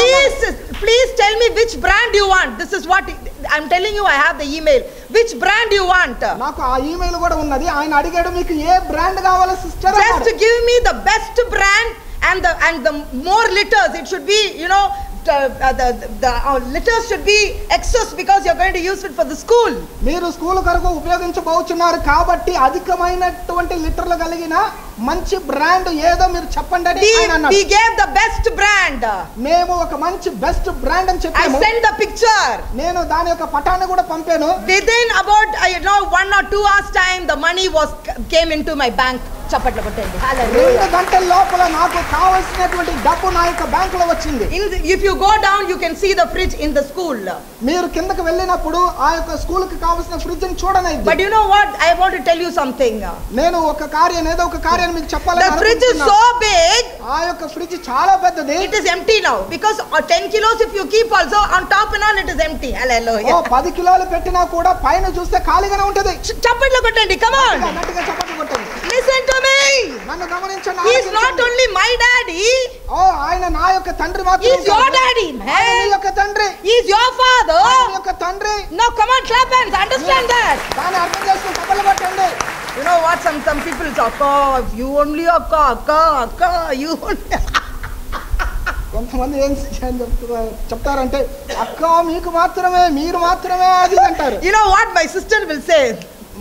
A: Please tell me which brand you want. This is what I'm telling you. I have the email. Which brand you want?
B: నాకు ఆ email కూడా ఉన్నది. ఆయన అడిగాడు మీకు ఏ బ్రాండ్ కావాలో sister.
A: Just to give me the best brand and the more liters. It should be the liters should be excess because you're going to use it for the school.
B: మీరు school కొరకు ఉపయోగించబోతున్నారు కాబట్టి అధికమైనటువంటి లీటర్లు కలిగిన మంచి brand ఏదో మీరు చెప్పండి అని ఆయన అన్నాడు.
A: We gave the best brand.
B: మేము ఒక మంచి బెస్ట్ బ్రాండ్ అని చెప్పాము.
A: I sent the picture.
B: నేను దాని యొక్క పటాన్ని కూడా పంపాను.
A: Within about 1 or 2 hours time the money came into my bank. చప్పట్లు కొట్టండి. హల్లెలూయా.
B: 2 గంటల లోపల నాకు కావాల్సినటువంటి డబ్బు నా యొక్క బ్యాంకులో వచ్చింది.
A: If you go down you can see the fridge in the school.
B: మీరు కిందకి వెళ్ళినప్పుడు ఆ యొక్క స్కూల్ కి కావాల్సిన ఫ్రిడ్జ్ ని చూడనైంది.
A: But you know what, I want to tell you something.
B: నేను ఒక కార్యాన్ని మీకు చెప్పాలని
A: The fridge is so big.
B: ఆ యొక్క ఫ్రిడ్జ్ చాలా పెద్దది.
A: It is empty now because 10 kilos if you keep also on top and all it is empty. Hallelujah.
B: 10 కిలోలు పెట్టినా కూడా పైన చూస్తే ఖాళీగానే ఉంటది.
A: చప్పట్లు కొట్టండి. Come on.
B: గట్టిగా చప్పట్లు కొట్టండి.
A: Listen to me.
B: నన్ను గమనించండి.
A: He is not only my daddy.
B: ఆయన నా యొక్క తండ్రి మాత్రమే.
A: He is your daddy, man.
B: ఆయన నీ యొక్క తండ్రి.
A: He is your father.
B: ఆయన నీ యొక్క తండ్రి.
A: Now come on, clap hands. Understand that.
B: దాన్ని అర్థం చేసుకొని చప్పట్లు కొట్టండి.
A: You know what, some people talk, you only akka, you only.
B: కొంతమంది ఏం చెప్తారంటే అక్క మీకు మాత్రమే మీరు మాత్రమే అది అంటారు.
A: You know what my sister will say?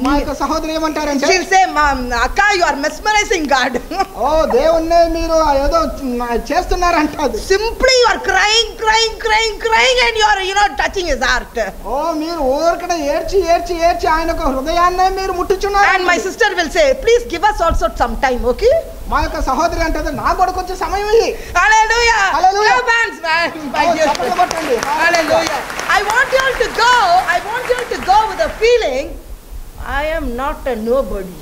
B: మా యొక్క సహోదరి ఏమంటారంటే
A: she'll say అక్క you are mesmerizing God.
B: దేవుణ్ణి మీరు ఏదో చేస్తున్నారంటది.
A: Simply you are crying and you are touching his heart.
B: మీరు ఊరికనే ఏడ్చి ఆయన యొక్క హృదయాన్నే మీరు ముట్టుచున్నారు.
A: And my sister will say please give us also some time, okay?
B: మా యొక్క సహోదరి అంటది నాకు కూడా కొంచెం సమయం ఇయ్యి.
A: హల్లెలూయా.
B: హల్లెలూయా.
A: Hallelujah. I want you to go with a feeling I am not a nobody.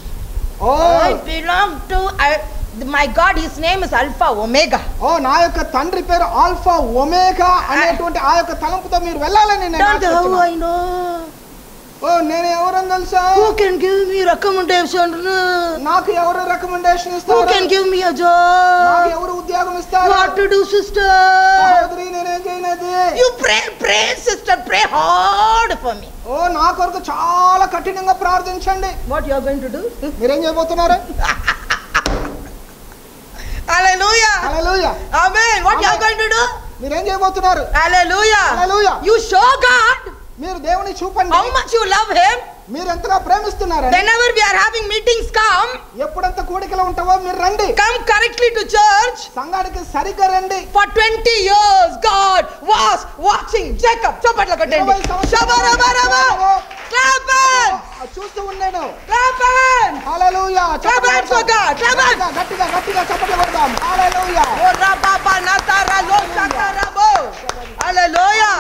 A: I belong to my God. His name is Alpha Omega.
B: నా యొక్క తండ్రి పేరు ఆల్ఫా ఒమేగా అనేటువంటి ఆ యొక్క తలంపుతో మీరు వెళ్ళాలని నేను ఆశిస్తున్నాను.
A: I know.
B: నేను ఎవరని తెలుసా?
A: Who can give me recommendation?
B: నాకు ఎవరు రికమెండేషన్ ఇస్తారు?
A: Who can give me a job?
B: నాకు ఎవరు ఉద్యోగం ఇస్తారు?
A: What to do, sister?
B: సహోదరి నేనేం చేయనది?
A: You pray sister, pray hard for me.
B: నా కొరకు చాలా కఠినంగా ప్రార్థించండి.
A: What you are going to do?
B: మీరేం చేయబోతున్నారు?
A: Hallelujah.
B: Hallelujah.
A: Amen. What you are going to do?
B: మీరేం చేయబోతున్నారు?
A: Hallelujah.
B: Hallelujah.
A: You show God
B: మీరు దేవుని చూపండి.
A: how much you love him.
B: మీరు ఎంతగా ప్రేమిస్తున్నారండి.
A: Whenever we are having meetings, come.
B: ఎప్పుడంత కూడికలో ఉంటావో మీరు రండి.
A: Come correctly to church.
B: సంఘానికి సరిగ్గా రండి.
A: For 20 years God was watching Jacob. చప్పట్లు కొట్టండి. శబరబరబ. Clap hands.
B: చూస్తూ ఉన్నాను.
A: Clap hands.
B: Hallelujah.
A: Clap hands for God. Clap hands.
B: గట్టిగా గట్టిగా చప్పట్లు కొడదాం. హల్లెలూయా.
A: ఓరా బాబా నతారా లో శకరబో. Hallelujah.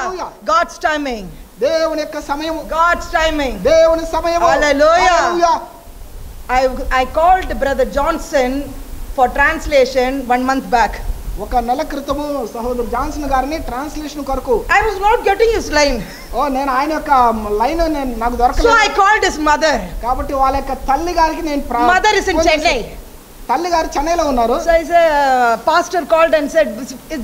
A: God's timing.
B: దేవుని యొక్క సమయం.
A: God's timing.
B: దేవుని సమయం.
A: Hallelujah. I called Brother Johnson for translation 1 month back.
B: ఒక నెల క్రితము సహోదరు జాన్సన్ గారిని ట్రాన్స్లేషన్ కొరకు
A: I was not getting his line.
B: నేను ఆయన యొక్క లైన్ నాకు దొరకలేదు.
A: So I called his mother.
B: కాబట్టి వాళ్ళ యొక్క తల్లి గారికి నేను
A: mother is in Chennai.
B: తల్లి గారు చెన్నైలో ఉన్నారు.
A: So I said pastor called and said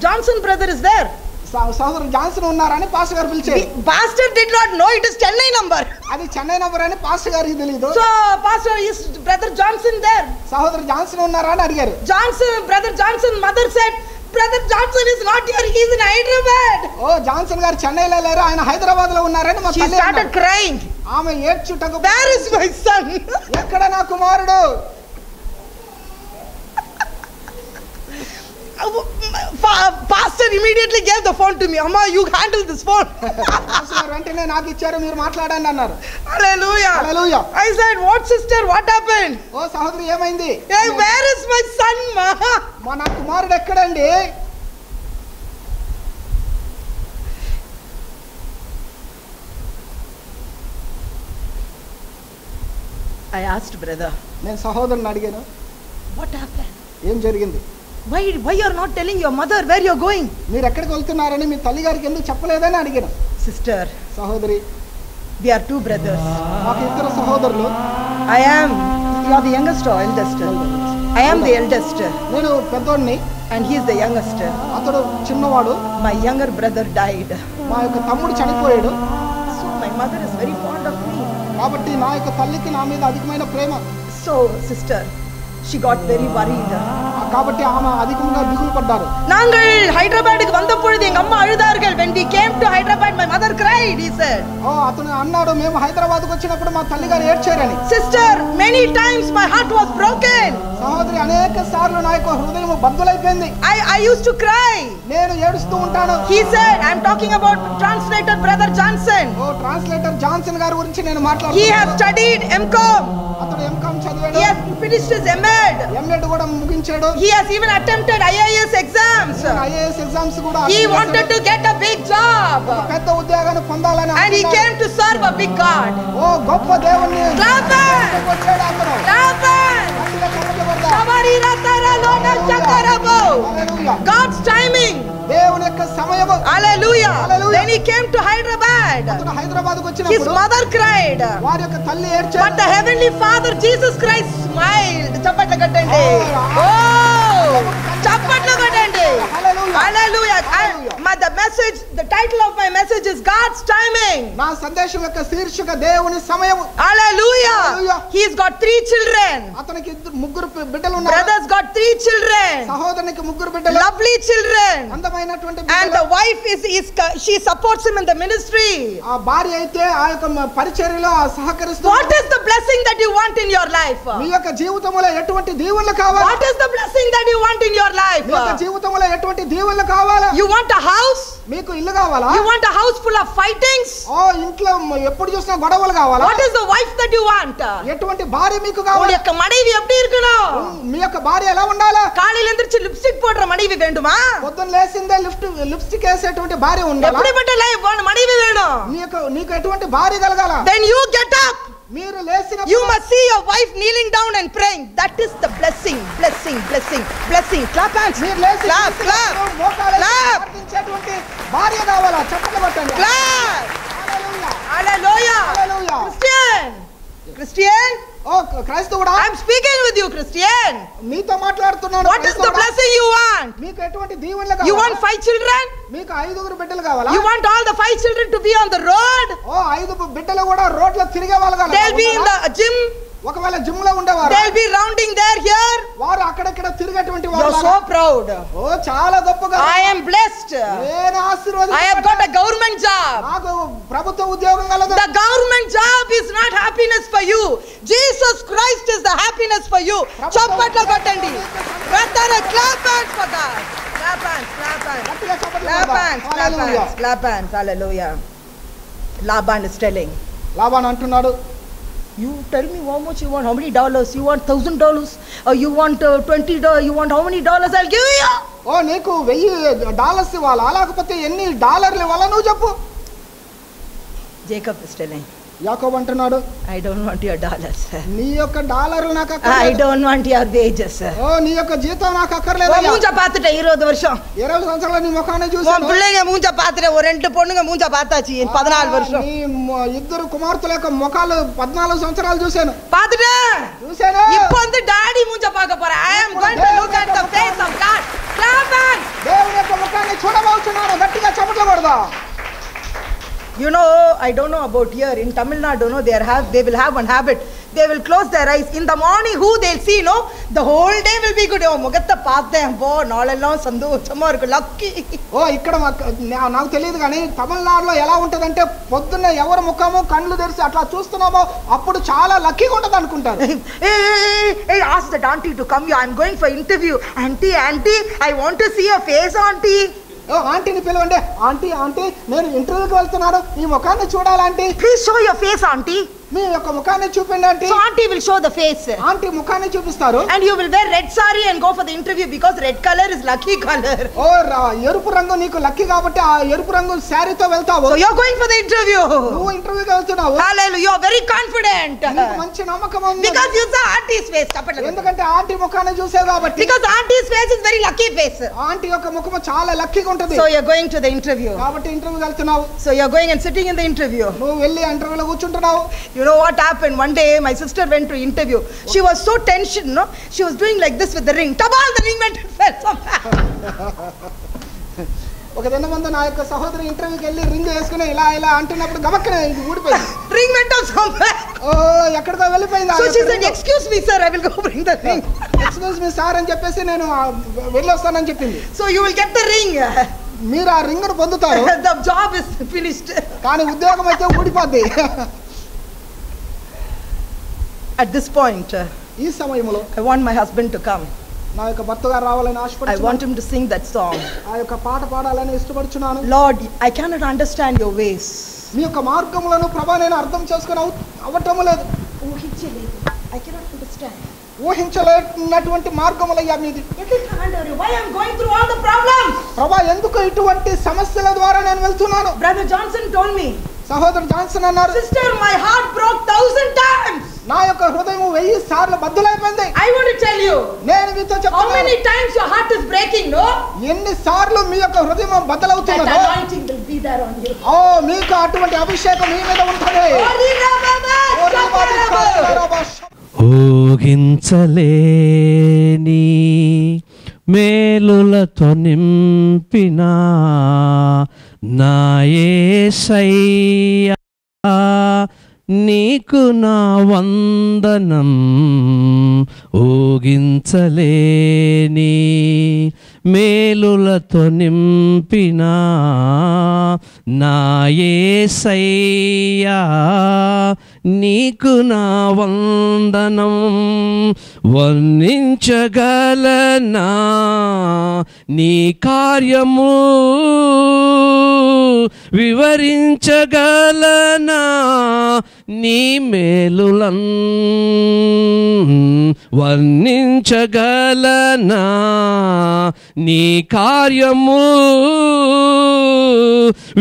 A: Johnson brother is there.
B: సహోదరు జాన్సన్ ఉన్నారని పాస్టర్ గారు పిలిచారు.
A: Pastor did not know it is Chennai number.
B: అది చెన్నై నంబర్ అని పాస్టర్ గారికి తెలియదు.
A: So pastor is brother Johnson there.
B: సహోదరు జాన్సన్ ఉన్నారా అని అడిగారు.
A: Brother Johnson mother said brother Johnson is not here, he is in Hyderabad.
B: Johnson గారు చెన్నైలో లేరు, ఆయన హైదరాబాద్ లో ఉన్నారని మా తల్లి
A: she started crying.
B: ఆమె ఏడ్చుటకు
A: where is my son?
B: ఎక్కడ నా కుమారుడు?
A: Pastor immediately gave the phone to me. Amma, you handle this phone.
B: వెంటనే నాకు ఇచ్చారు, మీరు మాట్లాడండి అన్నారు.
A: Hallelujah.
B: Hallelujah.
A: I said, what sister, what happened?
B: సహోదరి ఏమైంది?
A: Hey, where is my son, ma?
B: నా కుమారుడు ఎక్కడండి?
A: I asked brother.
B: నేను సహోదరుని అడిగాను.
A: What happened?
B: ఏం జరిగింది?
A: Why you are not telling your mother where you are going?
B: మీరు ఎక్కడికి వెళ్తున్నారని మీ తల్లి గారికి ఎందుకు చెప్పలేదని అడిగాను.
A: Sister,
B: సహోదరి,
A: we are 2 brothers.
B: మాకు ఇద్దరు సహోదరులు.
A: You are the youngest or eldest? I am the eldest.
B: నేను పెద్దోడిని
A: and he is the youngest.
B: అతడు చిన్నవాడు.
A: My younger brother died.
B: మా యొక్క తమ్ముడు చనిపోయాడు.
A: So my mother is very fond of me.
B: కాబట్టి నా యొక్క తల్లికి నా మీద అధికమైన ప్రేమ.
A: So sister, she got very worried.
B: కాబట్టి ఆమె అధికంగా దిగులు పడ్డారు.
A: நாங்கள் ஹைதராபாத்துக்கு வந்த பொழுது எங்க அம்மா அழுதார்கள். When we came to Hyderabad my mother cried, he said.
B: అతను అన్నాడు, మేము హైదరాబాద్కు వచ్చినప్పుడు మా తల్లి గారు ఏడ్చారని.
A: Sister, many times my heart was broken.
B: సహోదరి, అనేక సార్లు నా యొక్క హృదయం బద్దలైపోయింది.
A: I used to cry.
B: నేను ఏడుస్తూ ఉంటాను.
A: He said, I am talking about translator brother Johnson.
B: Translator Johnson గారి గురించి నేను మాట్లాడుతున్నాను.
A: He has studied MCom.
B: అతను ఎంకామ్ చదివాడు.
A: He has finished his MEd.
B: MEd కూడా ముగించాడు.
A: He has even attempted IAS exams.
B: IAS exams కూడా.
A: He wanted to get a big job.
B: పెద్ద ఉద్యోగాన్ని పొందాలని.
A: And he came to serve a big God.
B: గొప్ప దేవుణ్ణి వచ్చాడు అతను.
A: God's timing.
B: దేవుని యొక్క సమయం.
A: Hallelujah. Then he came to Hyderabad.
B: అతను హైదరాబాద్కు
A: His
B: వచ్చినప్పుడు
A: mother cried.
B: వారి యొక్క తల్లి ఏడ్చాడు.
A: But the heavenly Father Jesus Christ smiled. చప్పట్లు కొట్టండి. చప్పట్లు కొట్టండి. Hallelujah. The title of my message is God's timing.
B: నా సందేశం యొక్క శీర్షిక దేవుని సమయం.
A: Hallelujah. He's got 3 children.
B: అతనికి ముగ్గురు బిడ్డలు ఉన్నారు.
A: Brothers got 3 children.
B: సహోదరునికి ముగ్గురు బిడ్డలు.
A: Lovely children.
B: అందమైనటువంటి
A: And
B: బిడ్డలు.
A: the wife she supports him in the ministry.
B: ఆ భార్య అయితే ఆ యొక్క పరిచర్యలో సహకరిస్తుంది.
A: What is the blessing that you want in your life?
B: మీ యొక్క జీవితంలో ఎటువంటి దీవెనలు కావాలి?
A: What is the blessing that you want in your life?
B: మీ యొక్క జీవితంలో ఎటువంటి దీవెనలు కావాలా?
A: You want a house?
B: మీకు ఇల్లు కావాలా?
A: You want a house full of fightings?
B: ఇంట్లో ఎప్పుడు చూసినా గొడవలు కావాలా?
A: What is the wife that you want?
B: ఎటువంటి భార్య మీకు కావాలి?
A: உங்க యొక్క மனைவி எப்படி இருக்கணும்?
B: మీ యొక్క భార్య ఎలా ఉండాలా?
A: காலையில எந்திரச்சு லிப்ஸ்டிக் போடுற மனைவி வேண்டுமா?
B: పొద్దున్న లేసిందే లిప్స్టిక్ వేసేటువంటి భార్య ఉండాలా?
A: எப்படிப்பட்ட லைஃப் மனைவி வேணும்?
B: నీకు ఎటువంటి భార్య కలగాల?
A: Then you get up.
B: మీరు లేసినప్పుడు
A: you must see your wife kneeling down and praying. That is the blessing. Clap hands.
B: మీరు లేసి
A: clap.
B: ప్రార్థించేటువంటి భార్య కావాలా? చప్పట్లు కొట్టండి.
A: Clap. Hallelujah. Christian.
B: క్రైస్తవుడా?
A: I am speaking with you, Christian.
B: మీతో మాట్లాడుతున్నాను.
A: What is the blessing you want?
B: మీకు ఎటువంటి దీవెనలు కావాలి?
A: You want 5 children?
B: మీకు 5 బిడ్డలు కావాలా?
A: You want all the 5 children to be on the road?
B: 5 బిడ్డలు కూడా రోడ్లో తిరిగే వాళ్ళు కావాలా?
A: They'll be in the gym.
B: ఒకవేళ జిమ్ లో ఉండేవారు.
A: They'll be rounding there here.
B: వారు అక్కడక్కడ తిరిగేటువంటి
A: You are so proud.
B: ఓ చాలా గొప్పగా
A: I am blessed.
B: నేను ఆశీర్వాదం
A: I have got a government job.
B: నాకు ప్రభుత్వ ఉద్యోగం కలదు.
A: The government job is not happiness for you. Jesus Christ is the happiness for you. చప్పట్లు కొట్టండి. Clap hands for God. Clap hands, clap hands. Clap hands, clap hands, clap hands. Hallelujah. Laban is telling.
B: Laban అంటున్నాడు,
A: You tell me how much you want, how many dollars? You want $1,000 or you want $20? You want how many dollars? I'll give you.
B: ఓ నీకు $1000 ఇవ్వాలా లేకపోతే ఎన్ని డాలర్లు ఇవ్వాలా నువ్వు చెప్పు.
A: Jacob is telling.
B: యాకోబు అంటున్నాడు,
A: I don't want your dollars.
B: నీ యొక్క డాలర్లు నాకు
A: I
B: అక్కర్లేదు.
A: don't want your wages.
B: ఓ నీ యొక్క జీతం నాకు అక్కర్లేదు.
A: மூஞ்ச பாத்துட்டேன் 20 வருஷம்.
B: 20 సంవత్సరాలు నీ ముఖాన్ని
A: உன்
B: చూసాను.
A: பிள்ளைங்க மூஞ்ச பாத்துட்டேன், ஒரு 2 பொண்ணுங்க மூஞ்ச பார்த்தாச்சு 14 வருஷம்.
B: నీ ఇద్దరు కుమార్తెల యొక్క ముఖాలు 14 సంవత్సరాలు చూశాను.
A: பாத்துட்டேன். இப்போ வந்து டாடி மூஞ்ச பார்க்க போறேன். I am going to look at the face of God. Clap hands.
B: దేవుని యొక్క ముఖాన్ని చూడబోతున్నాను. గట్టిగా చప్పట్లు కొడదాం.
A: You know, I don't know about here in Tamil Nadu, no, they will have one habit. They will close their eyes in the morning. Who they'll see, no, the whole day will be good. Oh, mugatta paathen bo nalallam sandochama irukku lucky.
B: ఓ ఇక్కడ నాకు తెలియదు కానీ తమిళనాడులో ఎలా ఉంటదంటే పొద్దున్నే ఎవరి ముఖము కళ్ళు తెరిచి అట్లా చూస్తున్నామో అప్పుడు చాలా లక్కీగా ఉంటది అనుకుంటారు.
A: Hey, ask the auntie to come here. I'm going for interview. Auntie, I want to see your face, auntie.
B: ఓ ఆంటీని పిలవండి. ఆంటీ నేను ఇంటర్వ్యూకి వెళ్తున్నాను, ఈ ముఖాన్ని చూడాలంటీ.
A: Please show your face, auntie.
B: మీ యొక్క ముఖాన్ని చూపిండి auntie.
A: So auntie will show the face.
B: Auntie ముఖాన్ని చూపిస్తారు.
A: And you will wear red saree and go for the interview because red color is lucky color.
B: ఓ ఎరుపు రంగు నీకు లక్కీ కాబట్టి ఆ ఎరుపు రంగు శారీతో వెళ్తావు.
A: So you're going for the interview.
B: నువ్వు ఇంటర్వ్యూకి వెళ్తున్నావు.
A: Hallelujah. You're very confident.
B: నీకు మంచి నమ్మకం ఉంది.
A: Because you saw auntie's face.
B: ఎందుకంటే ఆంటీ ముఖాన్ని చూసావు కాబట్టి.
A: Because auntie's face is very lucky face.
B: Aunty యొక్క ముఖం చాలా లక్కీగా ఉంటది.
A: So you're going to the interview.
B: కాబట్టి ఇంటర్వ్యూకి వెళ్తున్నావు.
A: So you're going and sitting in the interview.
B: నువ్వు వెళ్ళి ఇంటర్వ్యూలో కూర్చుంటున్నావు.
A: You know what happened? One day my sister went to interview. She was so tension, no? She was doing like this with the ring. Tabal, the ring went and fell somewhere.
B: ఒక దిన ముందు నా యొక్క సహోదరి ఇంటర్వ్యూకి వెళ్ళి ring వేసుకుని ఇలా అంటున్నప్పుడు గబక్కన ఇది ఊడిపోయింది.
A: Ring went off somewhere.
B: ఓ ఎక్కడికో వెళ్ళిపోయింది.
A: So she said, "Excuse me, sir, I will go bring the ring."
B: Excuse me sir అని చెప్పేసి నేను వెళ్ళి వస్తానని చెప్పింది.
A: So you will get the ring.
B: మీరు ఆ రింగ్ ను పొందుతారు.
A: The job is finished.
B: కానీ ఉద్యోగం అయితే ఊడిపోద్ది.
A: At this point,
B: ఈ సమయంలో
A: I want my husband to come.
B: నా యొక్క భర్త గారు రావాలని
A: I
B: ఆశపడుతున్నాను.
A: want him to sing that song.
B: ఆ యొక్క పాట పాడాలని ఇష్టపడుచున్నాను.
A: Lord, I cannot understand your ways.
B: మీ యొక్క మార్గములను ప్రభా నేను అర్థం చేసుకుని అవ్వటం లేదు.
A: I cannot understand.
B: ఊహించలేనటువంటి మార్గములయ్యా మీది.
A: Why I'm going through all the problems?
B: ప్రభా ఎందుకు ఇటువంటి సమస్యల ద్వారా నేను వెళ్తున్నాను?
A: Brother Johnson told me.
B: సహోదరు జాన్సన్ అన్నారు,
A: Sister, my heart broke 1000 times.
B: నా యొక్క హృదయం 1000 సార్లు బద్దలైపోయింది.
A: I want to tell you.
B: నేను మీతో
A: How
B: చెప్తున్నాను.
A: many times your heart is breaking, no?
B: ఎన్ని సార్లు మీ యొక్క హృదయం
A: That
B: బద్దలవుతున్నదో
A: anointing will be there on you.
B: ఓ మీకు అటువంటి అభిషేకం మీ మీద ఉంటుంది.
C: ఊహించలేని మేలులతో నింపిన నా యేసయ్యా నీకు నా వందనం. ఊహించలేని మేలులతో నింపిన నా యేసయ్యా నీకు నా వందనం. వర్ణించగలనా నీ కార్యము, వివరించగలనా నీ మేలులన్, వర్ణించగలనా నీ కార్యము,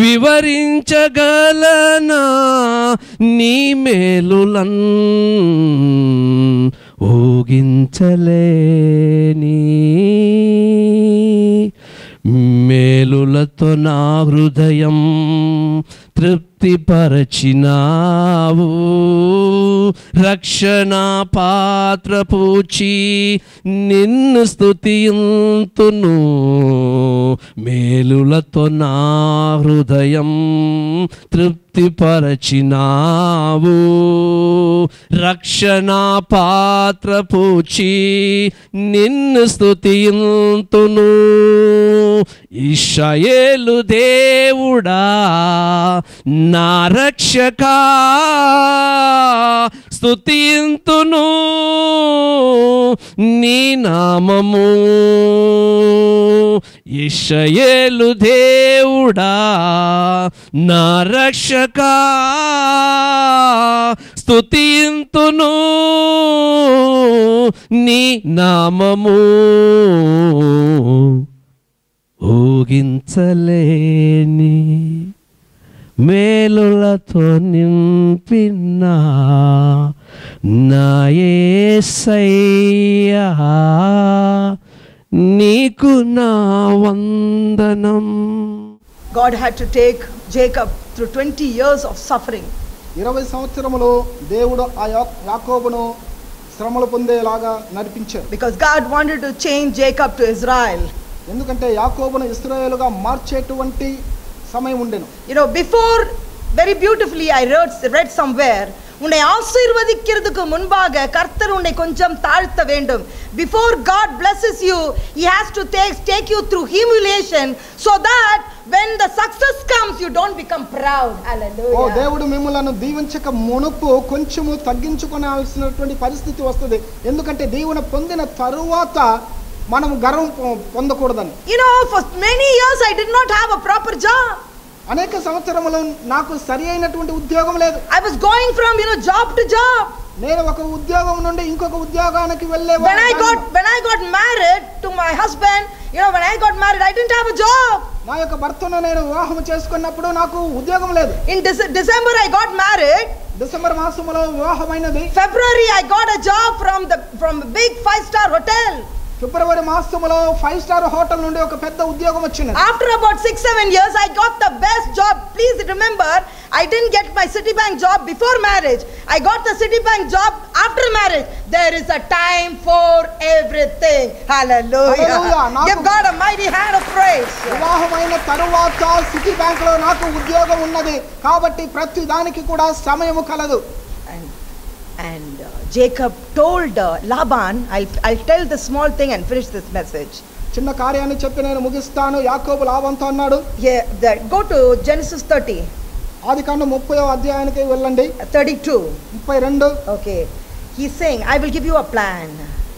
C: వివరించగలనా నీ మేలులన్. ఊహించలేని మేలులతో నా హృదయం తృప్తిపరచినావు. రక్షణ పాత్ర పూచి నిన్ను స్తుతింతును. మేలులతో నా హృదయం తృప్తిపరచినావు. రక్షణ పాత్ర పూచి నిన్ను స్తుతింతును. ఇశ్రాయేలు దేవుడా నా రక్షకా స్తుతింతును నీ నామము. ఇశ్రాయేలు దేవుడా నా రక్షకా స్తుతింతును నీ నామము. ఊహించలేని మేలులతో నింపిన నా యేసయ్యా నీకు నా వందనం.
A: God had to take Jacob through 20 years of suffering.
B: 20 సంవత్సరములు దేవుడు ఆ యాకోబును శ్రమలు పొందేలాగా నడిపించారు.
A: Because God wanted to change Jacob to Israel.
B: ఎందుకంటే యాకోబును ఇశ్రాయేలుగా మార్చేటువంటి సమయం ఉండెను.
A: Before, very beautifully I read somewhere, உன்னை ஆசீர்வதிக்கிறதுக்கு முன்பாக கர்த்தர் உன்னை கொஞ்சம் தாழ்த்த வேண்டும். Before God blesses you, he has to take you through humiliation so that when the success comes you don't become proud. Hallelujah.
B: దేవుడు మిమ్మల్ని దీవించక మునుపు కొంచెము తగ్గించుకోవాల్సినటువంటి పరిస్థితి వస్తుంది. ఎందుకంటే దీవెన పొందిన తరువాత మనం గర్వం పొందకూడదని.
A: For many years I did not have a proper job.
B: అనేక సంవత్సరములు నాకు సరి అయినటువంటి ఉద్యోగం లేదు.
A: I was going from job to job.
B: నేను ఒక ఉద్యోగం నుండి ఇంకొక ఉద్యోగానికి వెళ్ళేవాడిని.
A: When I got married to my husband, when I got married I didn't have a job.
B: నా యొక్క భర్తను నేను వివాహం చేసుకున్నప్పుడు నాకు ఉద్యోగం లేదు.
A: In December I got married.
B: December మాసంలో వివాహమైనది.
A: February I got a job from a big 5-star hotel.
B: ఫిబ్రవరి మాసంలో 5-star హోటల్ నుండి ఒక పెద్ద ఉద్యోగం వచ్చింది.
A: After about 6-7 years I got the best job. Please remember, I didn't get my Citibank job before marriage. I got the Citibank job after marriage. There is a time for everything. Hallelujah. Give God a mighty hand of praise.
B: వివాహమైన తరువాత city bank లో నాకు ఉద్యోగం ఉన్నది కాబట్టి ప్రతి దానికి కూడా సమయం కలదు.
A: And Jacob told Laban, I'll tell the small thing and finish this message.
B: చిన్న కార్యాన్ని చెప్పి నేను ముగిస్తాను. యాకోబు లాబానుతో అన్నాడు.
A: Go to Genesis 30.
B: ఆదికాండం 30వ అధ్యాయానికి వెళ్ళండి.
A: 32.
B: 32.
A: Okay. He's saying, I will give you a plan.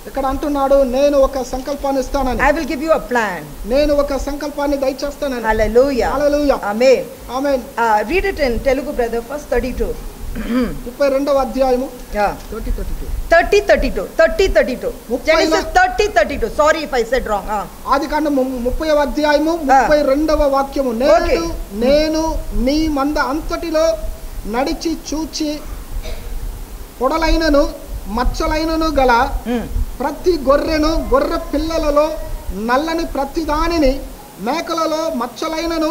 B: ఇక్కడ అంటున్నాడు నేను ఒక సంకల్పాన్ని ఇస్తానని.
A: I will give you a plan.
B: నేను ఒక సంకల్పాన్ని దయచేస్తానని.
A: Hallelujah.
B: Hallelujah.
A: Amen.
B: Amen.
A: Read it in Telugu, brother, first 32.
B: 32వ అధ్యాయము.
A: 30-32. Genesis 30-32. Sorry if I said wrong.
B: ఆదికాండం 30వ అధ్యాయము 32వ వాక్యము. నేను నీ మంద అంతటిలో నడిచి చూచి పొడలైనను మచ్చలైనను గల ప్రతి గొర్రెను గొర్రె పిల్లలలో నల్లని ప్రతి దానిని మేకలలో మచ్చలైనను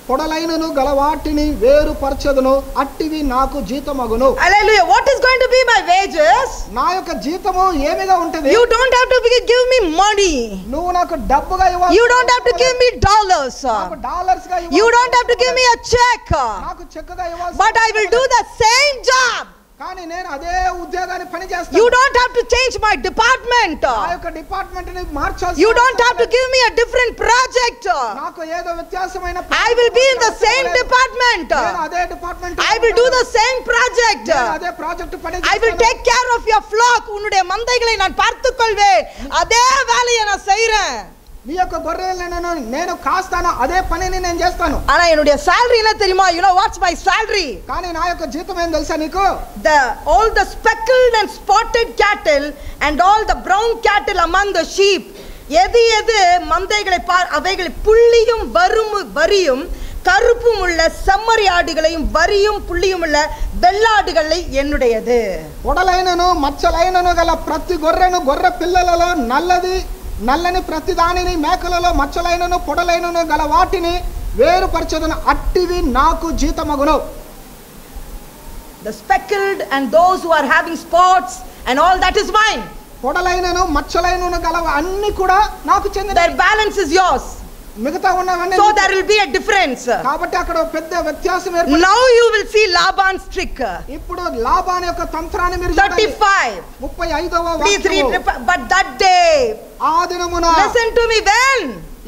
B: పొడలైనను గల వాటిని వేరుపరచెదను అట్టివి నాకు జీతమగును.
A: Hallelujah. What is going to be my wages?
B: నా యొక్క జీతము ఏమిగా ఉంటది?
A: You don't have to give me money.
B: నువ్వు నాకు డబ్బుగా ఇవ్వాలి.
A: You don't have to give me dollars.
B: నాకు డాలర్స్ గా ఇవ్వాలి.
A: You don't have to give me a check.
B: నాకు చెక్కుగా ఇవ్వాలి.
A: But I will do the same job.
B: కానీ నేను అదే ఉద్యోగాన్ని పని చేస్తాను.
A: You don't have to change my department.
B: నా యొక్క డిపార్ట్మెంట్ ని మార్చాల్సి.
A: You don't have to give me a different project.
B: నాకు ఏదో వ్యత్యాసమైన
A: I will be in the same department.
B: నేను అదే department.
A: I will do the same project.
B: నేను అదే project పని చేస్తాను.
A: I will take care of your flock. உன்னுடைய மந்தைகளை நான் பார்த்துக்கொள்வேன். அதே வேலையை நான் செய்றேன்.
B: నీ యొక్క గొర్రెలను నేను కాస్తాను. అదే పనిని నేను చేస్తాను.
A: ஆனா என்னுடைய salary என்ன தெரியுமா? You know what's my salary?
B: కానీ నా యొక్క జీతం ఏం తెలుసా నీకు?
A: All the speckled and spotted cattle and all the brown cattle among the sheep. எது மந்தைகளை அவைகளை புள்ளியும் வரியும் கருப்பும் உள்ள செம்மறி ஆடுகளையும் வரியும் புள்ளியும் உள்ள வெள்ளாடுகளை என்னுடையது.
B: పొడలైనను మచ్చలైనను గల ప్రతి గొర్రెను గొర్రె పిల్లలలో నల్లని ప్రతి దానిని మేకలలో మచ్చలైనను పొడలైనను గల వాటిని వేరుపరచదను, అట్టివి నాకు జీతమగును.
A: The speckled and those who are having spots and all that is mine.
B: పొడలైనను మచ్చలైనను గలవ అన్ని కూడా నాకు చెందిన.
A: Their balance is yours.
B: మిగతా ఉన్నవన్నీ.
A: So there will be a difference.
B: కాబట్టి అక్కడ పెద్ద వ్యత్యాసం ఏర్పడింది.
A: Now you will see Laban's trick.
B: ఇప్పుడు లాబాను యొక్క తంత్రాన్ని మీరు చూడండి.
A: 35.
B: 35వ వాక్యము.
A: But that day.
B: ఆ దినమున.
A: Listen to me when.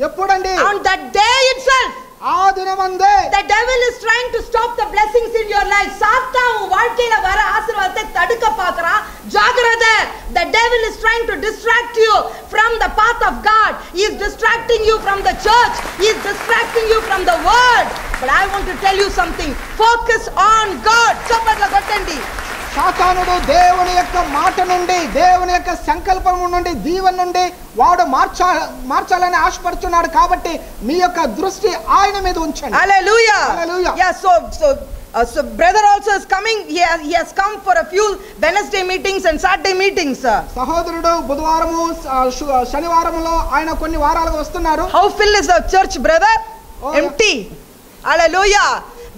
B: ఎప్పుడండి?
A: On that day itself.
B: ఆ దినమందే.
A: The devil is trying to stop the blessings in your life. சாத்தான் உன் வாழ்க்கையில வர ஆசீர்வாதத்தை தடுக்க பார்க்கறான். ஜாகிரதை. The devil is trying to distract you from the path of God. He is distracting you from the church. He is distracting you from the word. But I want to tell you something. Focus on God. చప్పట్ల కొట్టండి.
B: సాతానుడు దేవుని యొక్క మాట నుండి, దేవుని యొక్క సంకల్పం నుండి, దీవెన నుండి వాడు మార్చాలని ఆశపడుతున్నాడు. కాబట్టి మీ యొక్క దృష్టి ఆయన మీద ఉంచండి.
A: Hallelujah.
B: Hallelujah.
A: Yeah, so brother also is coming. He has come for a few Wednesday meetings and Saturday meetings.
B: సహోదరుడు బుధవారము శనివారములో ఆయన కొన్ని వారాలకు వస్తున్నారు.
A: How full is the church, brother? Empty. Hallelujah.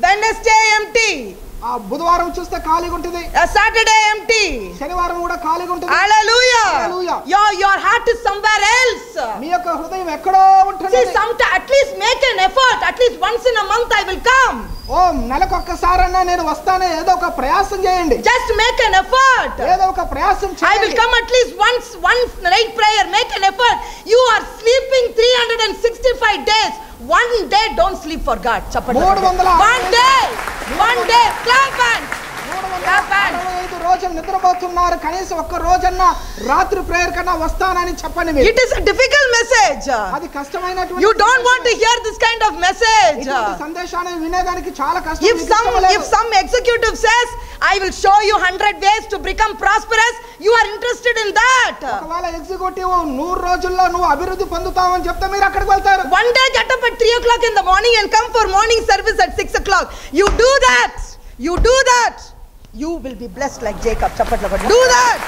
A: Wednesday empty.
B: బుధవారం చూస్తే ఖాళీగా ఉంటుంది.
A: Saturday empty.
B: శనివారం కూడా ఖాళీగా ఉంటుంది.
A: Hallelujah.
B: Hallelujah.
A: Your heart is somewhere else.
B: మీ యొక్క హృదయం ఎక్కడో ఉంటుంది.
A: See, at least make an effort. At least once in a month I will come.
B: నెలకొక్కసారన్నా నేను వస్తానే, ఏదో ఒక ప్రయాసం చేయండి.
A: Just make an effort.
B: ఏదో ఒక ప్రయాసం చేయండి.
A: I will come at least once, one night prayer. Make an effort. You are sleeping 365 days. One day don't sleep for God. One day. Clap hands.
B: 365 రోజులు నిద్రపోతున్నారు. కనీసం ఒక్క రోజన్నా రాత్రి ప్రేయర్ కన్నా వస్తానని చెప్పండి మీరు.
A: It is a difficult message.
B: అది కష్టమైనటువంటి.
A: You don't want to hear this kind of message.
B: ఇటువంటి సందేశాన్ని వినేదానికి చాలా కష్టం.
A: If some executive says, I will show you 100 ways to become prosperous, you are interested in that.
B: ఒకవేళ executive 100 రోజుల్లో నువ్వు అభివృద్ధి పొందుతావని చెప్తే మీరు అక్కడికి వెళ్తారు.
A: One day get up at 3 o'clock in the morning and come for morning service at 6 o'clock. You do that. You will be blessed like Jacob. చప్పట్ల కొట్టండి. Do that.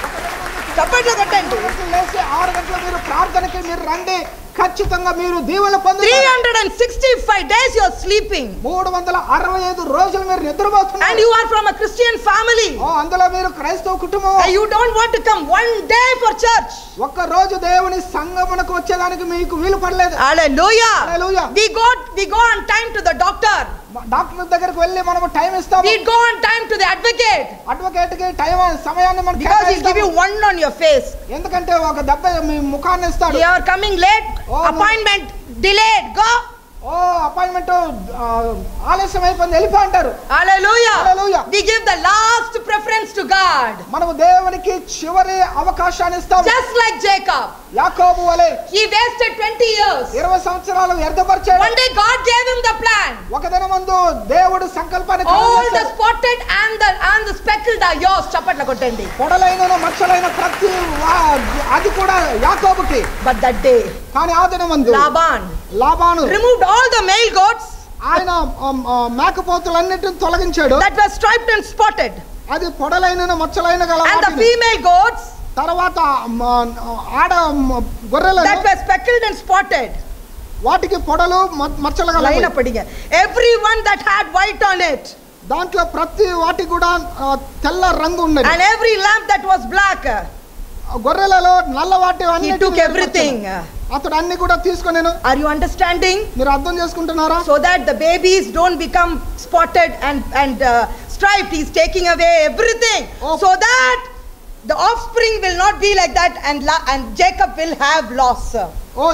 A: చప్పట్ల కొట్టండి.
B: లేచి 6 గంటలకు మీరు ప్రార్థనకి మీరు రండి. ఖచ్చితంగా మీరు దీవెనలు పొందుతారు.
A: 365 days you are sleeping.
B: 365 రోజులు మీరు నిద్రపోతున్నారు.
A: And you are from a Christian family.
B: అందులో మీరు క్రైస్తవ కుటుంబం.
A: And you don't want to come one day for church.
B: ఒక్క రోజు దేవుని సంగమునకు వచ్చేదానికి మీకు వీలు పడలేదు.
A: Hallelujah.
B: Hallelujah.
A: We go on time to the doctor.
B: Doctor దగ్గరికి వెళ్ళి మనము టైం ఇస్తాము.
A: We go on time to the advocate.
B: Advocate కి సమయాన్ని మనం
A: because he give you one on your face.
B: ఎందుకంటే ఒక దెబ్బ మీ ముఖాన్ని ఇస్తాడు.
A: You are coming late. Appointment delayed. Go.
B: Appointment ఆలస్యం అయిపోయింది, వెళ్ళిపో అంటారు.
A: Hallelujah.
B: Hallelujah.
A: We give the last preference to God.
B: మనము దేవునికి చివరి అవకాశాన్ని ఇస్తాము.
A: Just like Jacob.
B: యాకోబు వలె.
A: He wasted 20 years.
B: 20 సంవత్సరాలు వ్యర్థపరిచాడు.
A: One day God gave him the plan.
B: ఒక దినమందు దేవుడు సంకల్పాన్ని
A: all the spotted and the speckled are yours. చప్పట్ల కొట్టండి.
B: పొడలైన మచ్చలైన ప్రతి అది కూడా యాకోబుకి.
A: But that day.
B: కానీ ఆ దినమందు Laban
A: removed all the male goats.
B: ఆయన మేకపోతులన్నిటిని తొలగించాడు.
A: that were striped and spotted.
B: అది పొడలైన మచ్చలైన గల
A: and the female goats.
B: తర్వాత ఆడ గొర్రెలు
A: that were speckled and spotted.
B: వాటికి పొడలు మచ్చలు గల.
A: everyone that had white on it.
B: దాంట్లో ప్రతి వాటి కూడా తెల్ల రంగు ఉన్నది.
A: and every lamb that was black.
B: గొర్రెలలో నల్ల వాటి అన్ని
A: he took everything.
B: అతడు అన్ని కూడా తీసుకొనేను.
A: are you understanding?
B: మీరు అర్థం చేసుకుంటున్నారా?
A: so that the babies don't become spotted and striped. He is taking away everything. so that the offspring will not be like that and Jacob will have loss.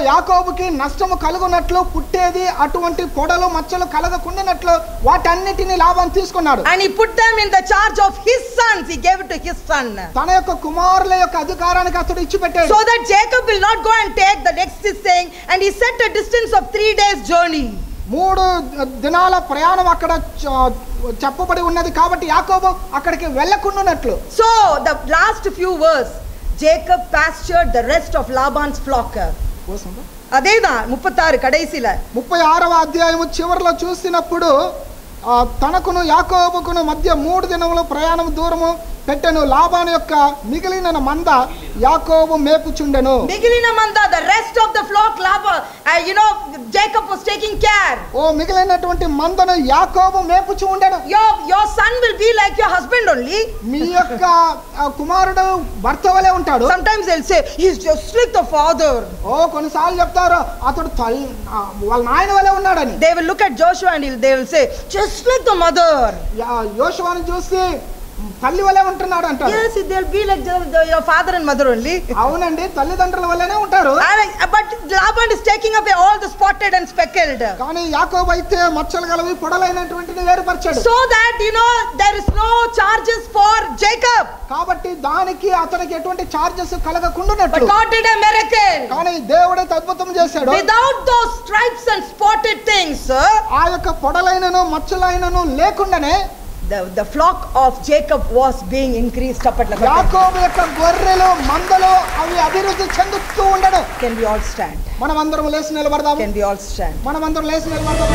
B: యాకోబుకి నష్టము కలుగునట్లు పుట్టేది అటువంటి పొడలు మచ్చలు కలగకుండానట్లు వాటన్నిటిని లాభం తీసుకున్నాడు.
A: and he put them in the charge of his sons. He gave it to his son.
B: తన యొక్క కుమారుల యొక్క అధికారానికి అతడు ఇచ్చిపెట్టాడు.
A: so that Jacob will not go and take the next is saying and he set a distance of 3 days journey.
B: 3 దినాల ప్రయాణం అక్కడ చెప్పబడి ఉన్నది కాబట్టి యాకోబు అక్కడికి వెళ్ళకుండానట్లు.
A: so the last few verse Jacob pastured the rest of Laban's flock. అదేనా 36 కడైసిల
B: 36వ అధ్యాయము చివరిలో చూసినప్పుడు తనకును యాకోబుకును మధ్య 3 దినముల ప్రయాణం దూరము పెట్టెను. లాబాను యొక్క మిగిలిన మంద యాకోబు మేపుచుండెను.
A: మిగిలిన మంద, the rest of the flock, Jacob was taking care.
B: ఓ మిగిలినటువంటి మందను యాకోబు మేపుచు ఉండెను.
A: Your son will be like your husband only.
B: మీ యొక్క కుమారుడు భర్త వలె ఉంటాడు.
A: Sometimes they'll say he's just like the father.
B: ఓ కొన్నిసార్లు చెప్తారు అతడు వాళ్ళ నాయన వలె ఉన్నాడని.
A: They will look at Joshua and they will say just like the mother.
B: యోషువను చూసి తల్లి వలె ఉంటున్నాడు అంటారు.
A: Yes, they'll be like your father and mother only.
B: అవునండి, తల్లిదండ్రుల వల్లనే ఉంటారు.
A: But Laban is taking away all the spotted and speckled.
B: కానీ యాకోబు అయితే మచ్చలు గలవి పొడలైనటువంటిది వేరుపరిచాడు.
A: So that there is no charges for Jacob.
B: కాబట్టి దానికి అతనికి ఎటువంటి charges కలగకుండానట్లు.
A: But God did a miracle.
B: కానీ దేవుడే అద్భుతం చేశాడు.
A: Without those stripes and spotted things,
B: ఆ యొక్క పొడలైనను మచ్చలైనను లేకుండానే
A: the flock of Jacob was being increased.
B: యాకోబు యొక్క గొర్రెలు మందలు అవి అభివృద్ధి చెందుతూ ఉండడు.
A: Can we all stand?
B: మనమందరం లేచి నిలబడదాము.
A: Can we all stand?
B: మనమందరం లేచి నిలబడదాము.